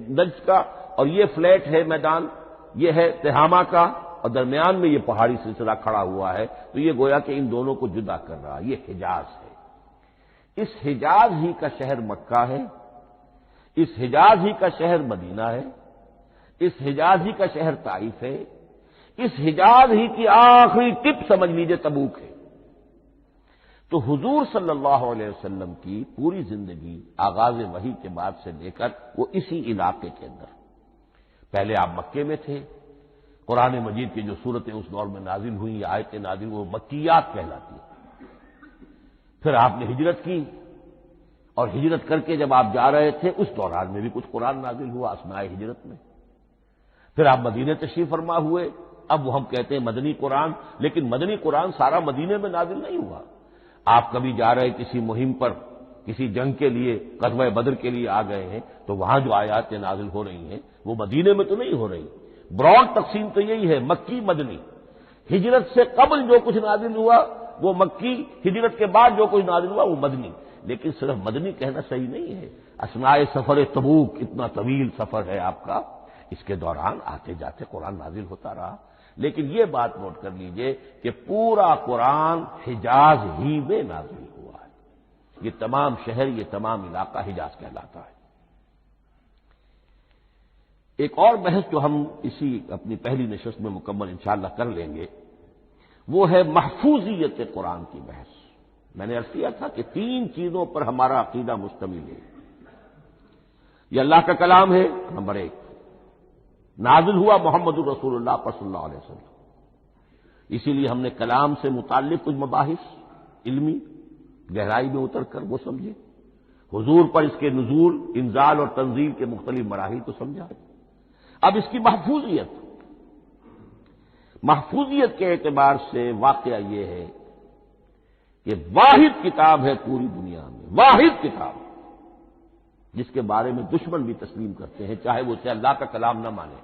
Speaker 1: نجد کا، اور یہ فلیٹ ہے میدان، یہ ہے تہامہ کا، اور درمیان میں یہ پہاڑی سلسلہ کھڑا ہوا ہے. تو یہ گویا کہ ان دونوں کو جدا کر رہا، یہ حجاز ہے. اس حجاز ہی کا شہر مکہ ہے، اس حجاز ہی کا شہر مدینہ ہے، اس حجاز ہی کا شہر طائف ہے، اس حجاز ہی کی آخری ٹپ سمجھ لیجئے تبوک ہے. تو حضور صلی اللہ علیہ وسلم کی پوری زندگی آغاز وحی کے بعد سے لے کر وہ اسی علاقے کے اندر. پہلے آپ مکے میں تھے، قرآن مجید کی جو صورتیں اس دور میں نازل ہوئیں، یہ آیتیں نازل وہ مکیات کہلاتی ہیں. پھر آپ نے ہجرت کی، اور ہجرت کر کے جب آپ جا رہے تھے اس دوران میں بھی کچھ قرآن نازل ہوا اثناء ہجرت میں. پھر آپ مدینے تشریف فرما ہوئے، اب وہ ہم کہتے ہیں مدنی قرآن. لیکن مدنی قرآن سارا مدینے میں نازل نہیں ہوا. آپ کبھی جا رہے کسی مہم پر، کسی جنگ کے لیے، غزوہ بدر کے لیے آ گئے ہیں، تو وہاں جو آیات نازل ہو رہی ہیں وہ مدینے میں تو نہیں ہو رہی. براڈ تقسیم تو یہی ہے، مکی مدنی. ہجرت سے قبل جو کچھ نازل ہوا وہ مکی، ہجرت کے بعد جو کچھ نازل ہوا وہ مدنی. لیکن صرف مدنی کہنا صحیح نہیں ہے. اثناء سفر تبوک، اتنا طویل سفر ہے آپ کا، اس کے دوران آتے جاتے قرآن نازل ہوتا رہا. لیکن یہ بات نوٹ کر لیجئے کہ پورا قرآن حجاز ہی میں نازل ہوا ہے. یہ تمام شہر، یہ تمام علاقہ حجاز کہلاتا ہے. ایک اور بحث جو ہم اسی اپنی پہلی نشست میں مکمل انشاءاللہ کر لیں گے وہ ہے محفوظیت قرآن کی بحث. میں نے عرض کیا تھا کہ 3 چیزوں پر ہمارا عقیدہ مشتمل ہے. یہ اللہ کا کلام ہے نمبر 1، نازل ہوا محمد الرسول اللہ پر صلی اللہ علیہ وسلم. اسی لیے ہم نے کلام سے متعلق کچھ مباحث علمی گہرائی میں اتر کر وہ سمجھے. حضور پر اس کے نزول، انزال اور تنزیل کے مختلف مراحل کو سمجھا. اب اس کی محفوظیت کے اعتبار سے واقعہ یہ ہے کہ واحد کتاب ہے پوری دنیا میں، واحد کتاب جس کے بارے میں دشمن بھی تسلیم کرتے ہیں، چاہے وہ اسے اللہ کا کلام نہ مانے،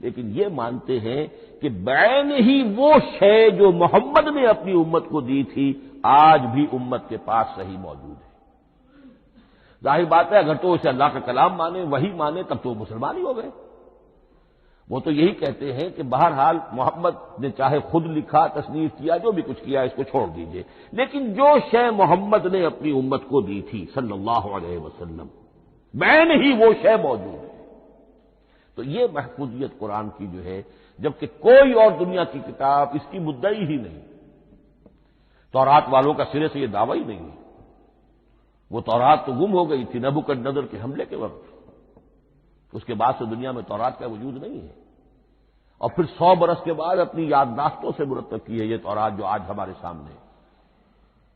Speaker 1: لیکن یہ مانتے ہیں کہ بعین ہی وہ شے جو محمد نے اپنی امت کو دی تھی آج بھی امت کے پاس صحیح موجود ہے۔ ظاہر بات ہے اگر تو اسے اللہ کا کلام مانے، وہی مانے، تب تو مسلمان ہی ہو گئے۔ وہ تو یہی کہتے ہیں کہ بہرحال محمد نے چاہے خود لکھا، تصنیف کیا، جو بھی کچھ کیا اس کو چھوڑ دیجئے، لیکن جو شے محمد نے اپنی امت کو دی تھی صلی اللہ علیہ وسلم بعین ہی وہ شے موجود ہے۔ تو یہ محفوظیت قرآن کی جو ہے، جبکہ کوئی اور دنیا کی کتاب اس کی مدعی ہی نہیں، تورات والوں کا سرے سے یہ دعویٰ ہی نہیں ہے۔ وہ تورات تو گم ہو گئی تھی نبوکدنضر کے حملے کے وقت، اس کے بعد سے دنیا میں تورات کا وجود نہیں ہے، اور پھر 100 برس کے بعد اپنی یادداشتوں سے مرتب کی ہے یہ تورات جو آج ہمارے سامنے ہے۔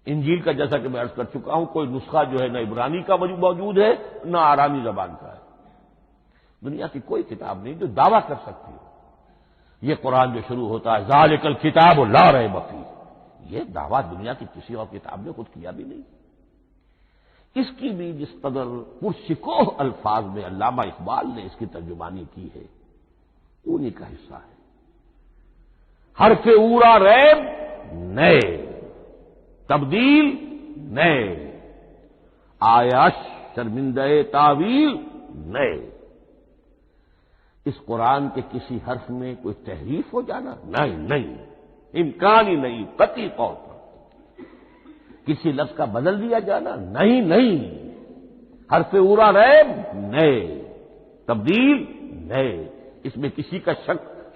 Speaker 1: انجیل کا جیسا کہ میں عرض کر چکا ہوں کوئی نسخہ جو ہے نہ عبرانی کا موجود ہے نہ آرامی زبان کا ہے۔ دنیا کی کوئی کتاب نہیں جو دعویٰ کر سکتی ہو یہ قرآن جو شروع ہوتا ہے ذالک الکتاب لا ریب فیہ، یہ دعویٰ دنیا کی کسی اور کتاب نے خود کیا بھی نہیں۔ اس کی بھی جس قدر پرشکوہ الفاظ میں علامہ اقبال نے اس کی ترجمانی کی ہے انہی کا حصہ ہے۔ حرف اورا ریب نئے، تبدیل نئے، آیش شرمندہ تعویل نئے۔ اس قرآن کے کسی حرف میں کوئی تحریف ہو جانا نہیں، امکان ہی نہیں قطعی طور پر۔ کسی لفظ کا بدل دیا جانا نہیں، حرف اورا ریب نئے، تبدیل نئے، اس میں کسی کا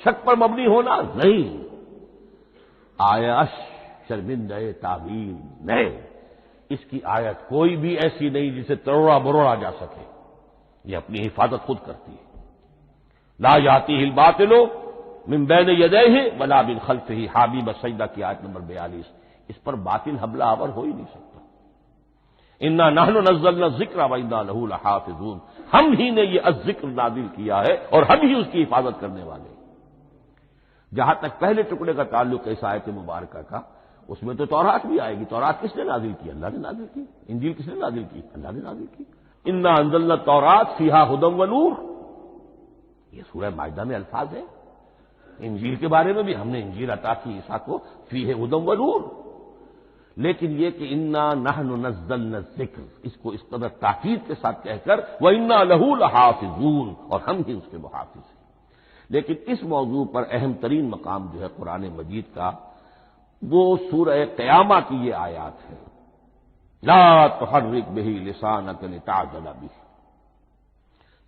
Speaker 1: شک پر مبنی ہونا نہیں، آیش شرمندہ تعویل نئے۔ اس کی آیت کوئی بھی ایسی نہیں جسے تروڑا مروڑا جا سکے، یہ اپنی حفاظت خود کرتی ہے۔ لا یاتیہ الباطل من بین یدیہ ولا من خلفہ، حامیم السجدہ کی آیت نمبر 42۔ اس پر باطل حملہ آور ہو ہی نہیں سکتا۔ انا نحن نزلنا الذکر وانا لہ لحافظون، ہم ہی نے یہ الذکر نازل کیا ہے اور ہم ہی اس کی حفاظت کرنے والے ہیں۔ جہاں تک پہلے ٹکڑے کا تعلق ہے اس آیت مبارکہ کا، اس میں تو تورات بھی آئے گی۔ تورات کس نے نازل کی؟ اللہ نے نازل کی۔ انجیل کس نے نازل کی؟ اللہ نے نازل کی۔ انا انزلنا التوراۃ فیہا ھدی ونور، یہ سورہ مائدہ میں الفاظ ہیں۔ انجیل کے بارے میں بھی ہم نے انجیل عطا کی عیسیٰ کو فیہ ھدی ونور، لیکن یہ کہ انا نحن نزلنا الذکر، اس کو اس قدر تاکید کے ساتھ کہہ کر وانا لہ لحافظون، اور ہم ہی اس کے محافظ ہیں۔ لیکن اس موضوع پر اہم ترین مقام جو ہے قرآن مجید کا وہ سورہ قیامہ کی یہ آیات ہے، لا تحرک بہ لسانک لتعجل بہ۔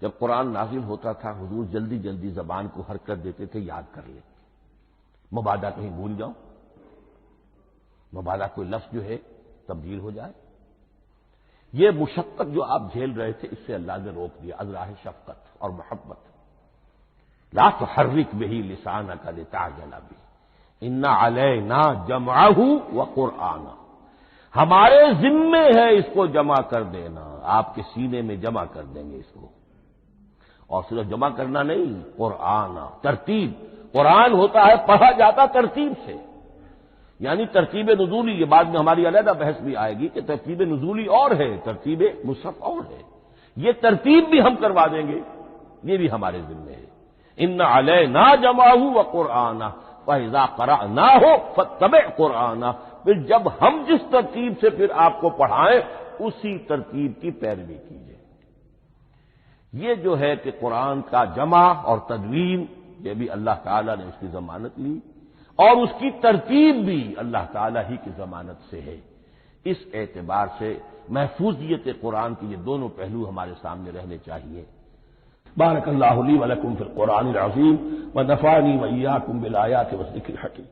Speaker 1: جب قرآن نازل ہوتا تھا حضور جلدی جلدی زبان کو حرکت دیتے تھے، یاد کر لیں، مبادا کہیں بھول جاؤ، مبادا کوئی لفظ جو ہے تبدیل ہو جائے۔ یہ مشقت جو آپ جھیل رہے تھے اس سے اللہ نے روک دیا، از راہ شفقت اور محبت۔ لا تحرک بہ لسانک لتعجل بہ ان علینا جمعہ وقرآنہ، ہمارے ذمے ہے اس کو جمع کر دینا، آپ کے سینے میں جمع کر دیں گے اس کو۔ اور صرف جمع کرنا نہیں، قرآن ترتیب، قرآن ہوتا ہے پڑھا جاتا ترتیب سے، یعنی ترتیب نزولی، یہ بعد میں ہماری علیحدہ بحث بھی آئے گی کہ ترتیب نزولی اور ہے، ترتیب مصحف اور ہے، یہ ترتیب بھی ہم کروا دیں گے، یہ بھی ہمارے ذمے ہے۔ ان علینا جمعہ وقرآنہ فاذا قرأناہ فاتبع قرآنہ، پھر جب ہم جس ترتیب سے پھر آپ کو پڑھائیں اسی ترتیب کی پیروی کیجیے۔ یہ جو ہے کہ قرآن کا جمع اور تدوین، یہ بھی اللہ تعالیٰ نے اس کی ضمانت لی، اور اس کی ترتیب بھی اللہ تعالیٰ ہی کی ضمانت سے ہے۔ اس اعتبار سے محفوظیت قرآن کے یہ دونوں پہلو ہمارے سامنے رہنے چاہیے۔ بارک اللہ لی و لکم فی القرآن العظیم ونفعنی وإیاکم بالآیات والذکر الحکیم۔